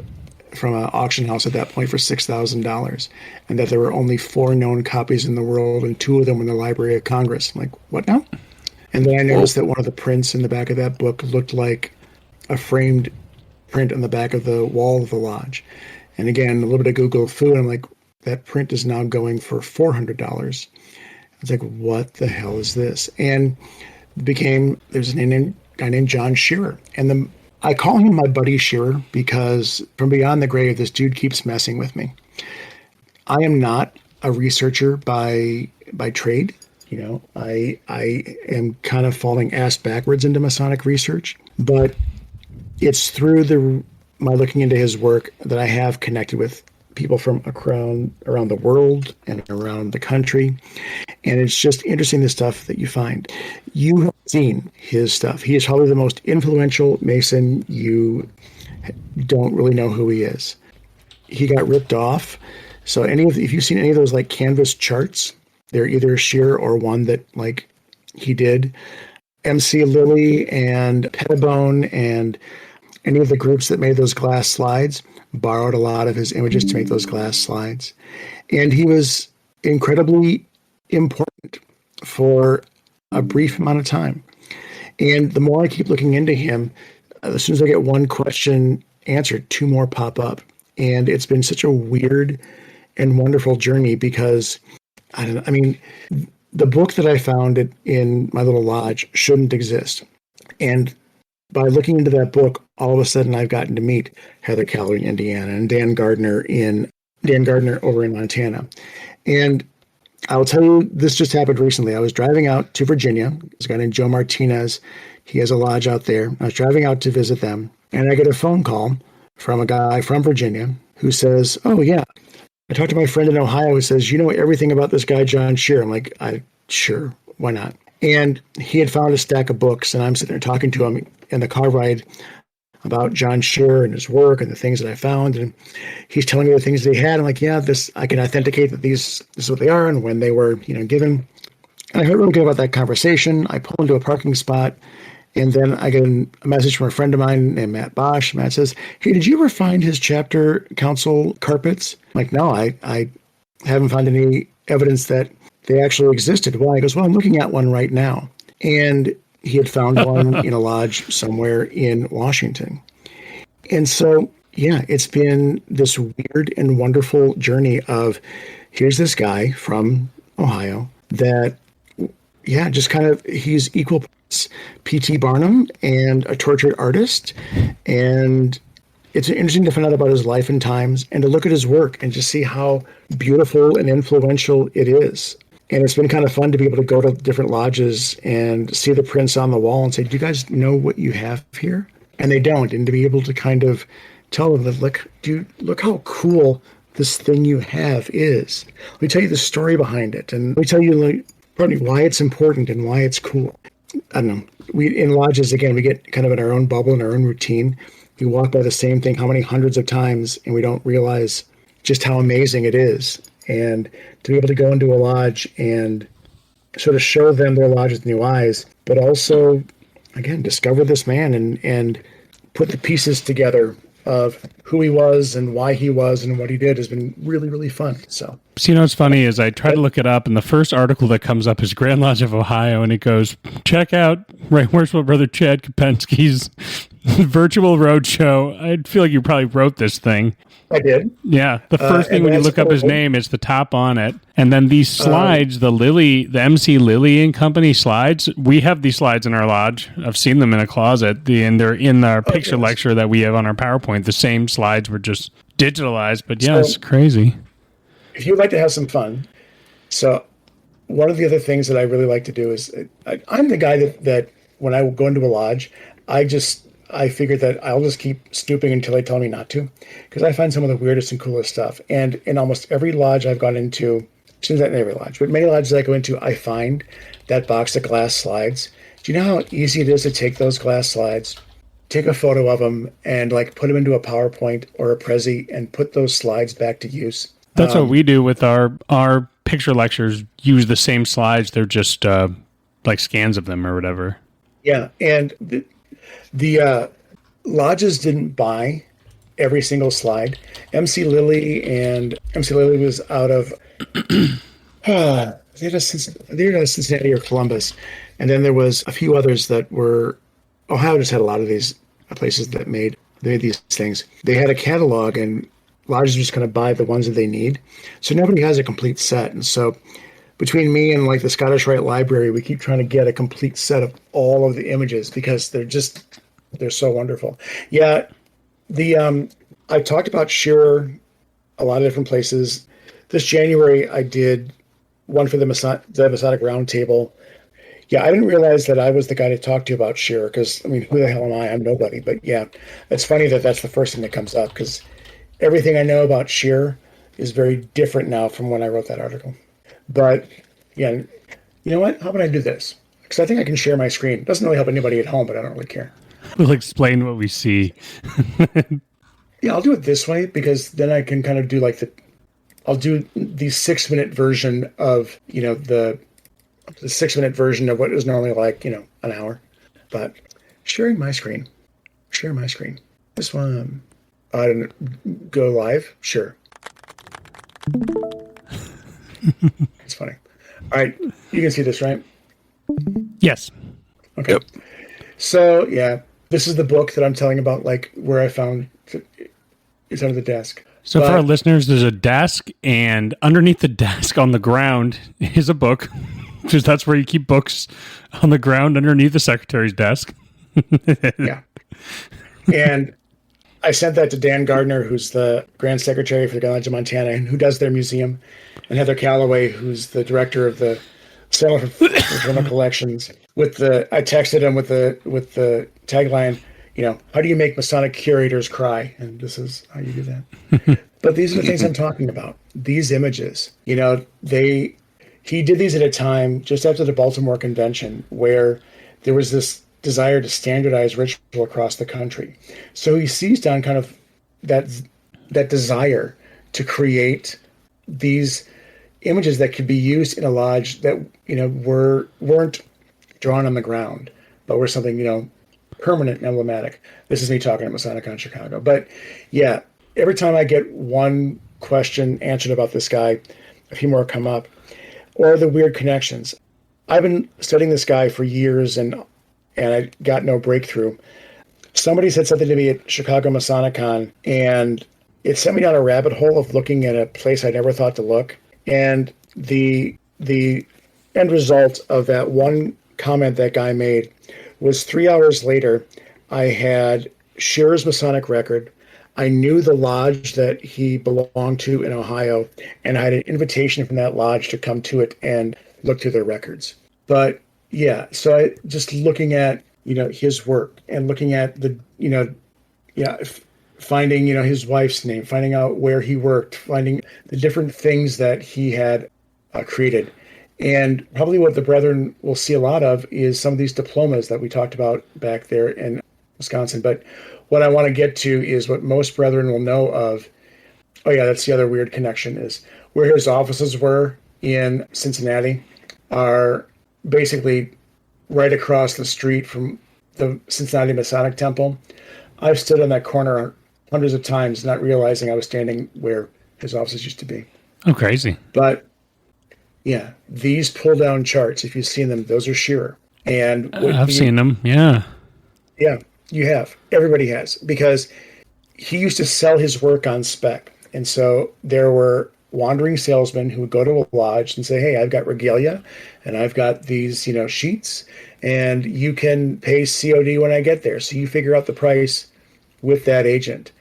from an auction house at that point for $6,000, and that there were only 4 known copies in the world, and 2 of them were in the Library of Congress. I'm like, what now? And then I noticed that one of the prints in the back of that book looked like a framed print on the back of the wall of the lodge. And again, a little bit of Google foo, and I'm like, that print is now going for $400. It's like, what the hell is this? And there's a guy named John Shearer, and I call him my buddy Shearer because from beyond the grave, this dude keeps messing with me. I am not a researcher by trade. I am kind of falling ass backwards into Masonic research, but it's through my looking into his work that I have connected with people from around the world and around the country. And it's just interesting, the stuff that you find. You have seen his stuff. He is probably the most influential Mason. You don't really know who he is. He got ripped off. So if you've seen any of those canvas charts, they're either Shearer or one that he did. MC Lilly and Pettibone and any of the groups that made those glass slides borrowed a lot of his images to make those glass slides. And he was incredibly important for a brief amount of time. And the more I keep looking into him, as soon as I get one question answered, 2 more pop up. And it's been such a weird and wonderful journey because, the book that I found in my little lodge shouldn't exist. And by looking into that book, all of a sudden I've gotten to meet Heather Keller in Indiana and Dan Gardner over in Montana. And I'll tell you, this just happened recently. I was driving out to Virginia. There's a guy named Joe Martinez. He has a lodge out there. I was driving out to visit them, and I get a phone call from a guy from Virginia who says, oh yeah, I talked to my friend in Ohio who says, you know everything about this guy, John Shear. I'm like, sure, why not? And he had found a stack of books, and I'm sitting there talking to him in the car ride about John Shear and his work and the things that I found. And he's telling me the things that he had. I'm like, yeah, I can authenticate that this is what they are and when they were, given. And I heard really good about that conversation. I pull into a parking spot, and then I get a message from a friend of mine named Matt Bosch. Matt says, hey, did you ever find his chapter council carpets? I'm like, no, I haven't found any evidence that they actually existed. Why? He goes, well, I'm looking at one right now. And he had found one in a lodge somewhere in Washington. And so, yeah, it's been this weird and wonderful journey of here's this guy from Ohio that, yeah, just kind of, he's equal parts P.T. Barnum and a tortured artist. And it's interesting to find out about his life and times and to look at his work and just see how beautiful and influential it is. And it's been kind of fun to be able to go to different lodges and see the prints on the wall and say, do you guys know what you have here? And they don't. And to be able to kind of tell them that, look how cool this thing you have is. Let me tell you the story behind it. And let me tell you why it's important and why it's cool. I don't know. We in lodges, again, we get kind of in our own bubble, in our own routine. We walk by the same thing how many hundreds of times, and we don't realize just how amazing it is. And to be able to go into a lodge and sort of show them their lodge with new eyes, but also, again, discover this man and put the pieces together of who he was and why he was and what he did has been really, really fun. So, you know what's funny is I try to look it up, and the first article that comes up is Grand Lodge of Ohio, and it goes, check out Right Worshipful Brother Chad Kopenski's virtual roadshow. I feel like you probably wrote this thing. I did. Yeah. The first thing when you look up his name is the top on it. And then these slides, the MC Lilly and Company slides, we have these slides in our lodge. I've seen them in a closet. And they're in our picture lecture that we have on our PowerPoint. The same slides were just digitalized. But yeah, it's crazy. If you'd like to have some fun. So one of the other things that I really like to do is I'm the guy that when I go into a lodge, I figured that I'll just keep snooping until they tell me not to, because I find some of the weirdest and coolest stuff. And in almost every lodge I've gone into, seems like in every lodge, but many lodges I go into, I find that box of glass slides. Do you know how easy it is to take those glass slides, take a photo of them, and put them into a PowerPoint or a Prezi and put those slides back to use? That's what we do with our picture lectures. Use the same slides. They're just like scans of them or whatever. Yeah, and the lodges didn't buy every single slide. MC Lilly was out of they're out of Cincinnati or Columbus, and then there was a few others that were. Ohio just had a lot of these places that made these things. They had a catalog, and lodges are just going to buy the ones that they need. So nobody has a complete set, and so between me and the Scottish Rite Library, we keep trying to get a complete set of all of the images because they're so wonderful. Yeah, I talked about Shearer a lot of different places. This January, I did one for the Masonic Roundtable. Yeah, I didn't realize that I was the guy to talk to about Shearer because, who the hell am I? I'm nobody. But yeah, it's funny that that's the first thing that comes up because everything I know about Shearer is very different now from when I wrote that article. But yeah, you know what? How about I do this? Because I think I can share my screen. It doesn't really help anybody at home, but I don't really care. We'll explain what we see. Yeah, I'll do it this way because then I can kind of do I'll do the 6-minute version of, the 6-minute version of what is normally an hour. But sharing my screen. Share my screen. This one, I don't go live. Sure. It's funny. All right. You can see this, right? Yes. Okay. Yep. So, yeah, this is the book that I'm telling about, where I found it's under the desk. So for our listeners, there's a desk, and underneath the desk on the ground is a book, because that's where you keep books, on the ground underneath the secretary's desk. Yeah. And I sent that to Dan Gardner, who's the Grand Secretary for the Grand Lodge of Montana, and who does their museum, and Heather Calloway, who's the director of the Center for Fraternal Collections. I texted him with the tagline, how do you make Masonic curators cry? And this is how you do that. But these are the things I'm talking about. These images, you know, he did these at a time just after the Baltimore Convention where there was this desire to standardize ritual across the country. So he seized on kind of that desire to create these images that could be used in a lodge that, you know, weren't drawn on the ground, but were something, you know, permanent and emblematic. This is me talking at Masonicon Chicago. But yeah, every time I get one question answered about this guy, a few more come up, or the weird connections. I've been studying this guy for years and I got no breakthrough. Somebody said something to me at Chicago Masonicon, and it sent me down a rabbit hole of looking at a place I never thought to look. And the end result of that one comment that guy made was 3 hours later, I had Shearer's Masonic record. I knew the lodge that he belonged to in Ohio, and I had an invitation from that lodge to come to it and look through their records. But yeah, so I just looking at, you know, his work and looking at the, you know, finding, you know, his wife's name, finding out where he worked, finding the different things that he had created. And probably what the brethren will see a lot of is some of these diplomas that we talked about back there in Wisconsin. But what I want to get to is what most brethren will know of. Oh yeah, that's the other weird connection, is where his offices were in Cincinnati are basically right across the street from the Cincinnati Masonic Temple. I've stood on that corner hundreds of times, not realizing I was standing where his offices used to be. Oh, crazy. But yeah, these pull-down charts, if you've seen them, those are Shearer. And I've seen them, yeah. Yeah, you have. Everybody has. Because he used to sell his work on spec. And so there were wandering salesmen who would go to a lodge and say, hey, I've got regalia, and I've got these, you know, sheets, and you can pay COD when I get there. So you figure out the price with that agent.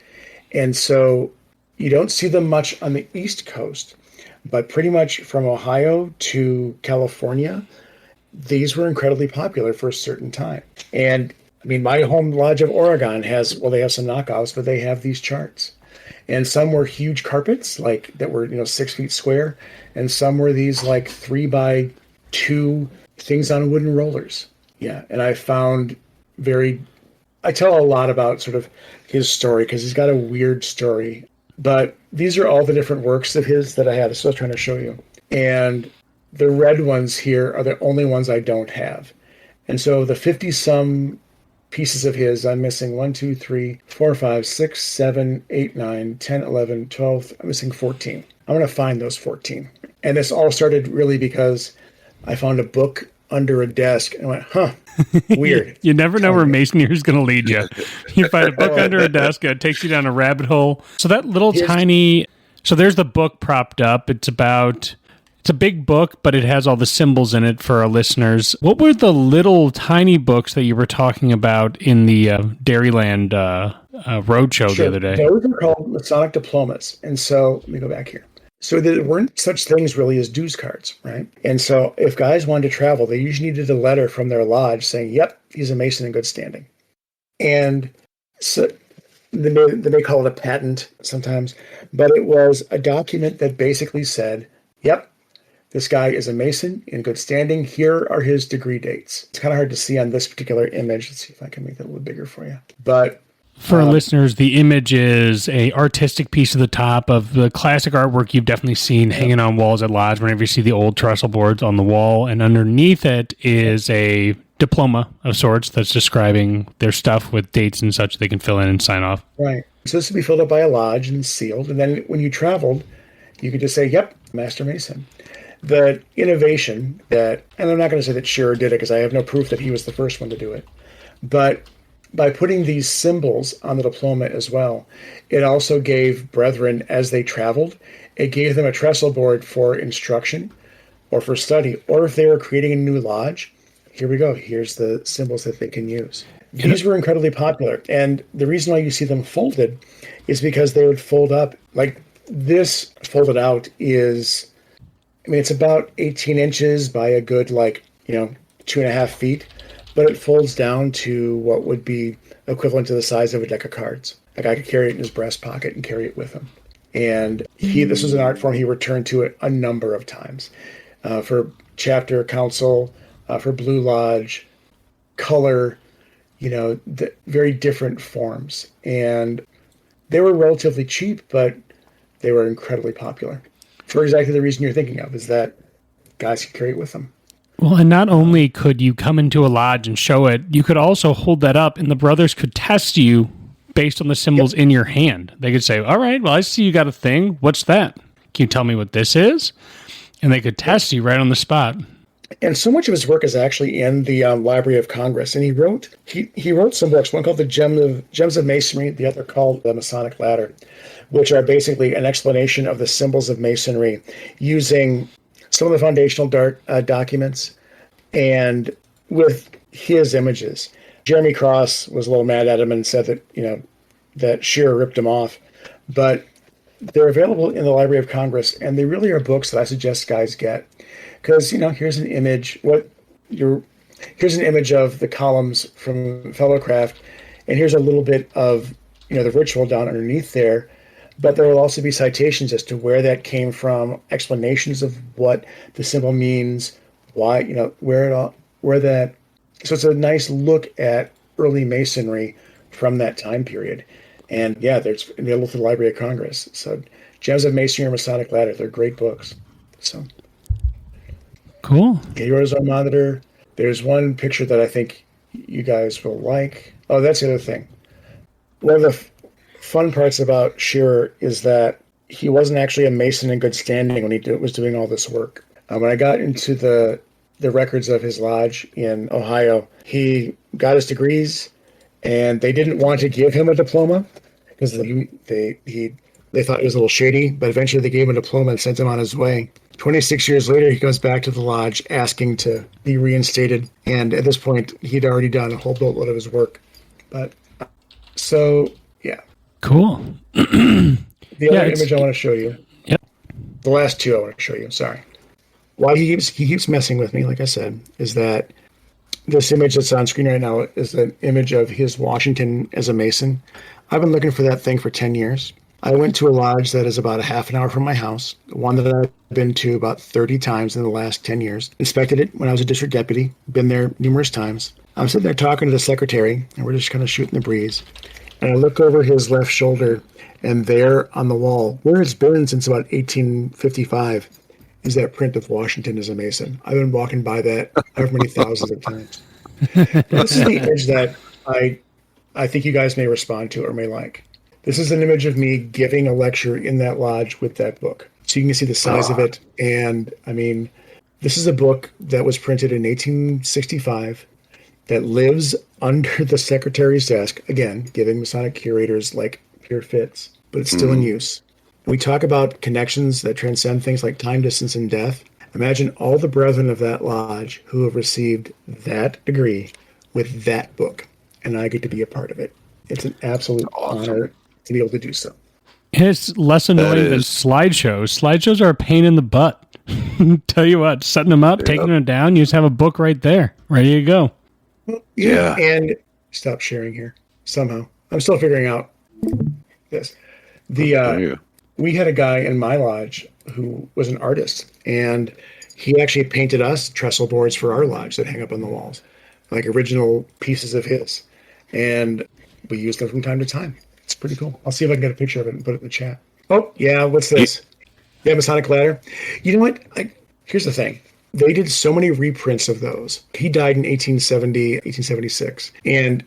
And so you don't see them much on the East Coast, but pretty much from Ohio to California, these were incredibly popular for a certain time. And I mean, my home lodge of Oregon has, well, they have some knockoffs, but they have these charts. And some were huge carpets, like that were, you know, 6 feet square. And some were these like 3x2 things on wooden rollers. Yeah. And I found I tell a lot about sort of his story because he's got a weird story. But these are all the different works of his that I had. So I was trying to show you. And the red ones here are the only ones I don't have. And so the 50-some pieces of his, I'm missing 1, 2, 3, 4, 5, 6, 7, 8, 9, 10, 11, 12. I'm missing 14. I'm going to find those 14. And this all started really because I found a book under a desk and I went, huh, weird. You never know where Masonry is going to lead you. You find a book under a desk, it takes you down a rabbit hole. So that little tiny, so there's the book propped up. It's a big book, but it has all the symbols in it for our listeners. What were the little tiny books that you were talking about in the Dairyland Roadshow the other day? Those are called Masonic diplomas. And so let me go back here. So there weren't such things really as dues cards, right? And so if guys wanted to travel, they usually needed a letter from their lodge saying, yep, he's a Mason in good standing. And so they may call it a patent sometimes, but it was a document that basically said, yep, this guy is a Mason in good standing. Here are his degree dates. It's kind of hard to see on this particular image. Let's see if I can make that a little bigger for you. But for our listeners, the image is a artistic piece of the top of the classic artwork you've definitely seen hanging on walls at lodge whenever you see the old trestle boards on the wall. And underneath it is a diploma of sorts that's describing their stuff with dates and such they can fill in and sign off. Right. So this would be filled up by a lodge and sealed. And then when you traveled, you could just say, yep, Master Mason. The innovation that, and I'm not going to say that Shearer did it because I have no proof that he was the first one to do it, but by putting these symbols on the diploma as well, it also gave brethren, as they traveled, it gave them a trestle board for instruction or for study, or if they were creating a new lodge, here we go, here's the symbols that they can use. These were incredibly popular, and the reason why you see them folded is because they would fold up, like this folded out is, I mean, it's about 18 inches by a good, 2.5 feet, but it folds down to what would be equivalent to the size of a deck of cards. Like I could carry it in his breast pocket and carry it with him. And this was an art form he returned to it a number of times for chapter, council, for Blue Lodge, color, the very different forms. And they were relatively cheap, but they were incredibly popular for exactly the reason you're thinking of, is that guys could carry it with them. Well, and not only could you come into a lodge and show it, you could also hold that up and the brothers could test you based on the symbols in your hand. They could say, all right, well, I see you got a thing. What's that? Can you tell me what this is? And they could test you right on the spot. And so much of his work is actually in the Library of Congress. And he wrote some books, one called the Gems of Masonry, the other called the Masonic Ladder, which are basically an explanation of the symbols of Masonry using some of the foundational documents and with his images. Jeremy Cross was a little mad at him and said that, that Shearer ripped him off. But they're available in the Library of Congress, and they really are books that I suggest guys get. Because, here's an image. Here's an image of the columns from Fellowcraft, and here's a little bit of, the ritual down underneath there. But there will also be citations as to where that came from, explanations of what the symbol means, why, where that. So it's a nice look at early Masonry from that time period. And yeah, there's available to the Library of Congress. So Gems of Masonry or Masonic Ladder, they're great books. So cool. He wrote his own monitor. There's one picture that I think you guys will like. Oh, that's the other thing. One of the fun parts about Shearer is that he wasn't actually a Mason in good standing when he was doing all this work. When I got into the records of his lodge in Ohio, he got his degrees, and they didn't want to give him a diploma because they thought it was a little shady, but eventually they gave him a diploma and sent him on his way. 26 years later, he goes back to the lodge asking to be reinstated, and at this point, he'd already done a whole boatload of his work. But so, yeah. Cool. The other image I want to show you. Yep. The last two I want to show you. Sorry. Why he keeps messing with me, like I said, is that this image that's on screen right now is an image of his Washington as a Mason. I've been looking for that thing for 10 years. I went to a lodge that is about a half an hour from my house, one that I've been to about 30 times in the last 10 years. Inspected it when I was a district deputy, been there numerous times. I'm sitting there talking to the secretary, and we're just kind of shooting the breeze. And I look over his left shoulder, and there on the wall, where it's been since about 1855, is that print of Washington as a Mason. I've been walking by that however many thousands of times. This is the image that I think you guys may respond to or may like. This is an image of me giving a lecture in that lodge with that book. So you can see the size of it. And, I mean, this is a book that was printed in 1865 that lives under the secretary's desk, again, giving Masonic curators like pure fits, but it's still in use. We talk about connections that transcend things like time, distance, and death. Imagine all the brethren of that lodge who have received that degree with that book, and I get to be a part of it. It's an absolute honor to be able to do so. It's less annoying than slideshows. Slideshows are a pain in the butt. Tell you what, setting them up, taking them down, you just have a book right there, ready to go. Yeah. And stop sharing here somehow. I'm still figuring out this. We had a guy in my lodge who was an artist, and he actually painted us trestle boards for our lodge that hang up on the walls, like original pieces of his. And we use them from time to time. It's pretty cool. I'll see if I can get a picture of it and put it in the chat. Oh, yeah, what's this? Yeah, Masonic Ladder. You know what? Here's the thing. They did so many reprints of those. He died in 1876. And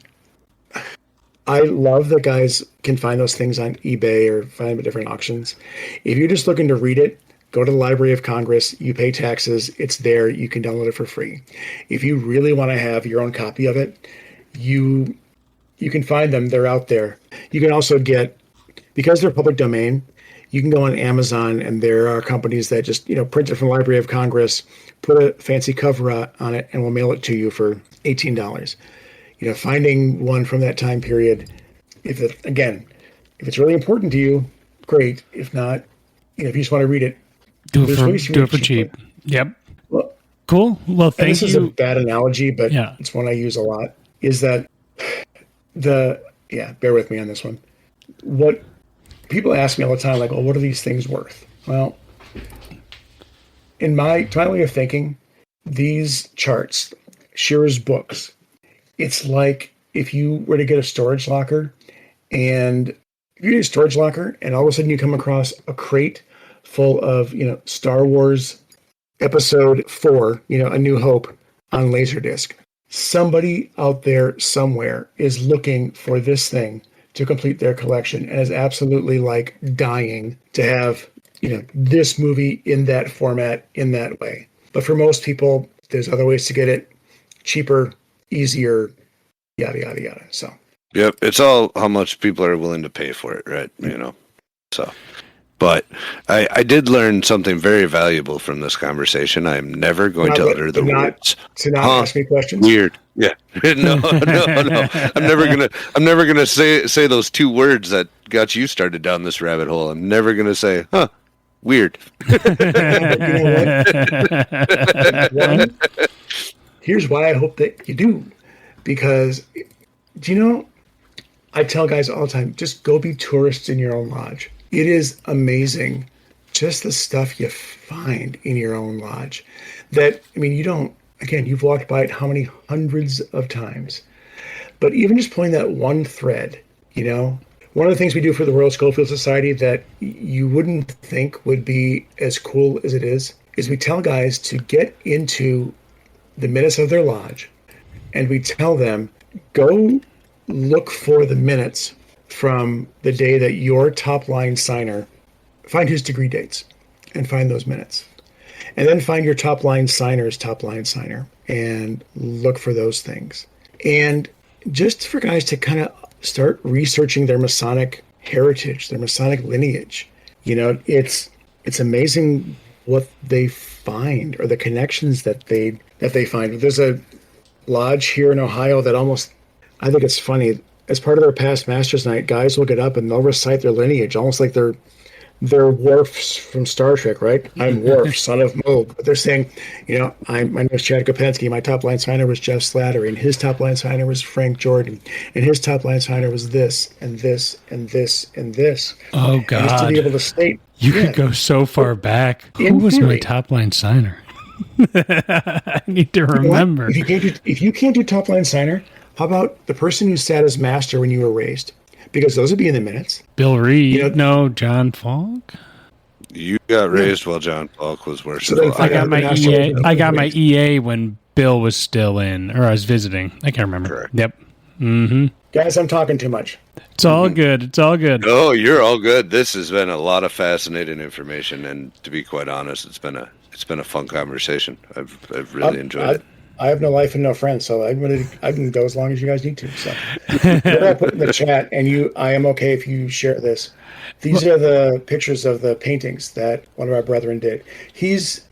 I love that guys can find those things on eBay or find them at different auctions. If you're just looking to read it, go to the Library of Congress. You pay taxes. It's there. You can download it for free. If you really want to have your own copy of it, you can find them. They're out there. You can also get, because they're public domain, you can go on Amazon, and there are companies that just, print it from the Library of Congress, put a fancy cover on it, and will mail it to you for $18. Finding one from that time period, if it's really important to you, great. If not, if you just want to read it, do it for cheap. Yep. Well, cool. Well, thank you. This is a bad analogy, but it's one I use a lot, is that bear with me on this one. What people ask me all the time, like, "Oh, what are these things worth?" Well, to my way of thinking, these charts, Shearer's books, it's like if you were to get a storage locker, and if you get a storage locker, and all of a sudden you come across a crate full of, Star Wars Episode 4, A New Hope on Laserdisc. Somebody out there somewhere is looking for this thing to complete their collection and is absolutely like dying to have, this movie in that format, in that way. But for most people, there's other ways to get it cheaper, easier, yada, yada, yada. So. Yep. It's all how much people are willing to pay for it, right? So. But I did learn something very valuable from this conversation. I'm never going to utter the words. To not ask me questions. Weird. Yeah. No. I'm never gonna say those two words that got you started down this rabbit hole. I'm never gonna say, weird. You know what? Here's why I hope that you do. Because, I tell guys all the time, just go be tourists in your own lodge. It is amazing, just the stuff you find in your own lodge. You've walked by it how many hundreds of times. But even just pulling that one thread, one of the things we do for the Royal Scofield Society that you wouldn't think would be as cool as it is we tell guys to get into the minutes of their lodge, and we tell them, go look for the minutes from the day that your top line signer, find his degree dates and find those minutes. And then find your top line signer's top line signer and look for those things. And just for guys to kind of start researching their Masonic heritage, their Masonic lineage. It's amazing what they find, or the connections that they find. There's a lodge here in Ohio that I think it's funny. As part of their past Masters Night, guys will get up and they'll recite their lineage, almost like they're Worfs from Star Trek, right? I'm Worf, son of Moog. But they're saying, my name is Chad Kopenski. My top line signer was Jeff Slattery, and his top line signer was Frank Jordan, and his top line signer was this and this and this and this. Oh God! And just to be able to state, you could go so far back. Who was my top line signer? I need to remember. If you can't do top line signer, how about the person who sat as master when you were raised? Because those would be in the minutes. Bill Reed. John Falk. You got raised while John Falk was worshipful. So I got my EA. I got my EA when Bill was still in, or I was visiting. I can't remember. Correct. Yep. Mm-hmm. Guys, I'm talking too much. It's all good. It's all good. Oh, you're all good. This has been a lot of fascinating information, and to be quite honest, it's been a fun conversation. I've really enjoyed it. I have no life and no friends, so I can go as long as you guys need to. So, what I put in the chat, and I am okay if you share this. These are the pictures of the paintings that one of our brethren did. He's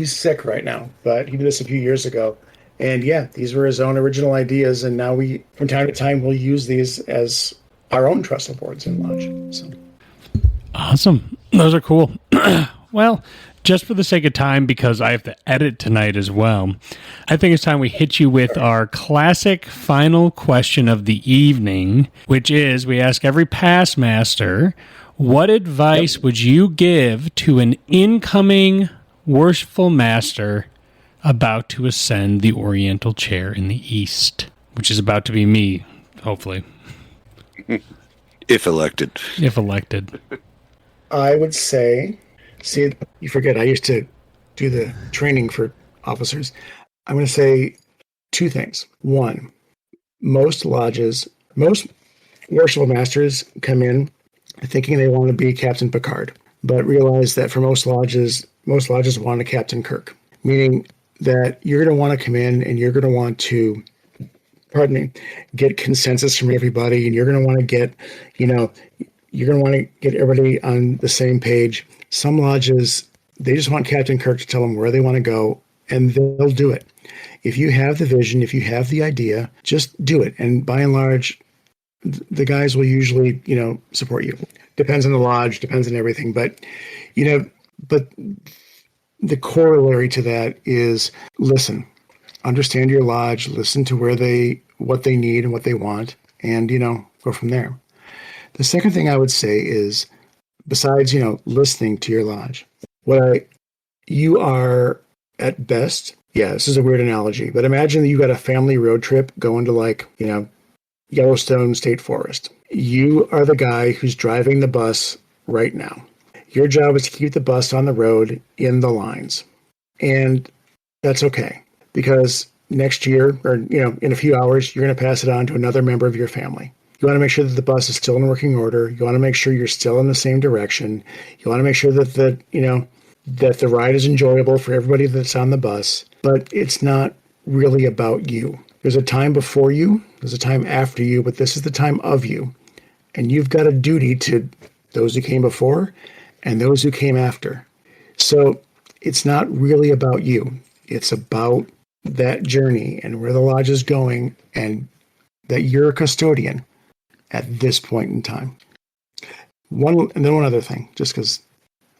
sick right now, but he did this a few years ago. And yeah, these were his own original ideas, and now we, from time to time, will use these as our own trestle boards in lodge. So. Awesome. Those are cool. Well, just for the sake of time, because I have to edit tonight as well, I think it's time we hit you with our classic final question of the evening, which is, we ask every past master, what advice would you give to an incoming worshipful master about to ascend the Oriental chair in the East, which is about to be me, hopefully. If elected. If elected. I would say, see, you forget, I used to do the training for officers. I'm going to say two things. One, most worshipful masters come in thinking they want to be Captain Picard, but realize that for most lodges want a Captain Kirk, meaning that you're going to want to come in and you're going to want to, get consensus from everybody, and you're going to want to get, you're going to want to get everybody on the same page. Some lodges, they just want Captain Kirk to tell them where they want to go, and they'll do it. If you have the vision, if you have the idea, just do it. And by and large, the guys will usually, support you. Depends on the lodge, depends on everything. But, but the corollary to that is listen, understand your lodge, listen to what they need and what they want, and, go from there. The second thing I would say is, besides, listening to your lodge, you are at best, this is a weird analogy, but imagine that you got a family road trip going to Yellowstone State Forest. You are the guy who's driving the bus right now. Your job is to keep the bus on the road in the lines. And that's okay, because next year, or in a few hours, you're going to pass it on to another member of your family. You want to make sure that the bus is still in working order. You want to make sure you're still in the same direction. You want to make sure that the ride is enjoyable for everybody that's on the bus. But it's not really about you. There's a time before you, there's a time after you, but this is the time of you. And you've got a duty to those who came before and those who came after. So it's not really about you. It's about that journey and where the lodge is going, and that you're a custodian at this point in time. One other thing, just because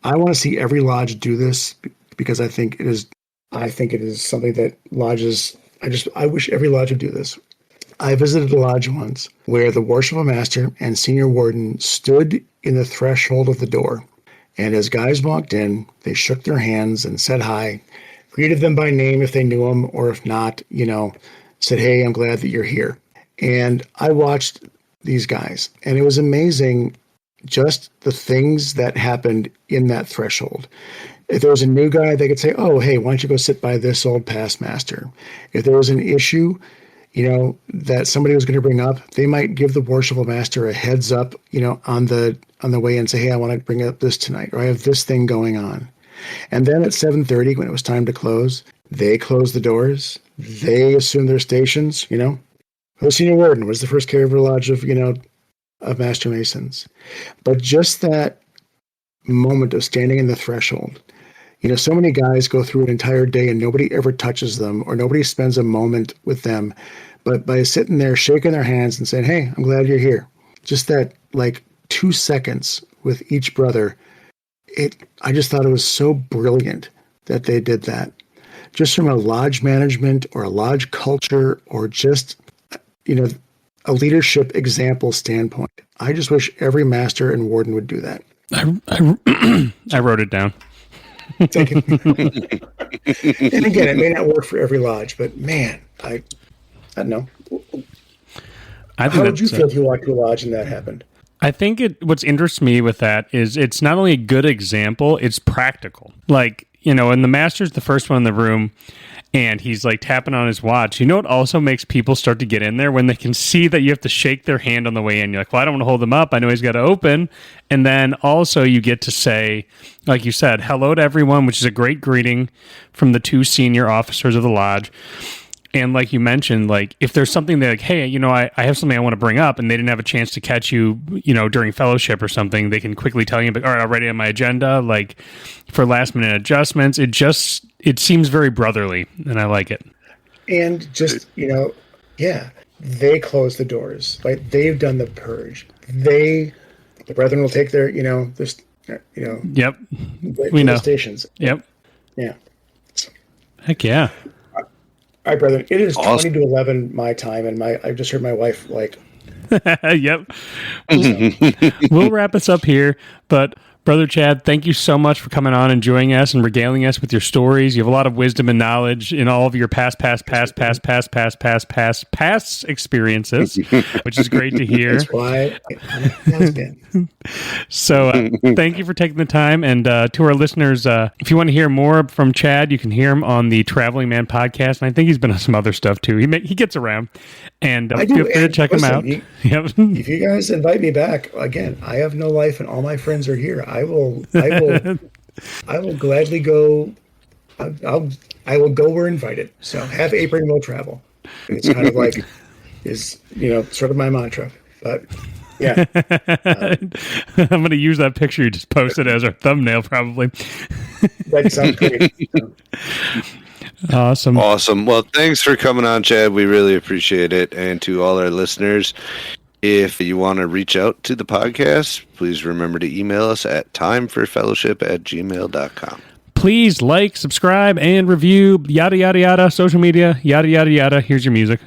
I want to see every lodge do this, because I think it is something that lodges, I wish every lodge would do this. I visited a lodge once where the worshipful master and senior warden stood in the threshold of the door. And as guys walked in, they shook their hands and said hi, greeted them by name if they knew them, or if not, said, hey, I'm glad that you're here. And I watched these guys, and it was amazing just the things that happened in that threshold. If there was a new guy, they could say, oh, hey, why don't you go sit by this old past master? If there was an issue, that somebody was going to bring up, they might give the worshipful master a heads up, on the way in, and say, hey, I want to bring up this tonight, or I have this thing going on. And then at 7:30, when it was time to close, they closed the doors. They assumed their stations, The senior warden was the first caregiver lodge of Master Masons. But just that moment of standing in the threshold, so many guys go through an entire day and nobody ever touches them, or nobody spends a moment with them. But by sitting there, shaking their hands and saying, hey, I'm glad you're here. Just that 2 seconds with each brother, I just thought it was so brilliant that they did that. Just from a lodge management or a lodge culture, or just, a leadership example standpoint. I just wish every master and warden would do that. I wrote it down. And again, it may not work for every lodge, but man, I don't know. How would you feel if you walked to a lodge and that happened? I think what's interests me with that is it's not only a good example, it's practical. And the master's the first one in the room, and he's tapping on his watch. What also makes people start to get in there? When they can see that you have to shake their hand on the way in. You're like, well, I don't want to hold them up. I know he's got to open. And then also you get to say, like you said, hello to everyone, which is a great greeting from the 2 senior officers of the lodge. And like you mentioned, if there's something that hey, I have something I want to bring up, and they didn't have a chance to catch you, during fellowship or something, they can quickly tell you, all right, already on my agenda, for last minute adjustments. It seems very brotherly, and I like it. And just, they close the doors. They've done the purge. The brethren will take their, Yep. We know. Stations. Yep. Yeah. Heck yeah. All right, brethren. It is awesome. 20 to 11 my time, and I just heard my wife Yep. We'll wrap us up here, but Brother Chad, thank you so much for coming on and joining us and regaling us with your stories. You have a lot of wisdom and knowledge in all of your past experiences, which is great to hear. That's why it has been. So thank you for taking the time. And to our listeners, if you want to hear more from Chad, you can hear him on the Traveling Man podcast. And I think he's been on some other stuff too. He gets around. And feel free to check him out. If you guys invite me back, again, I have no life and all my friends are here. I will gladly go. I will go where invited. So have apron, will travel. It's kind of is sort of my mantra. But yeah, I'm going to use that picture you just posted as our thumbnail, probably. That sounds great. Awesome. Well, thanks for coming on, Chad. We really appreciate it. And to all our listeners, if you want to reach out to the podcast, please remember to email us at timeforfellowship@gmail.com. Please like, subscribe, and review, yada, yada, yada, social media, yada, yada, yada. Here's your music.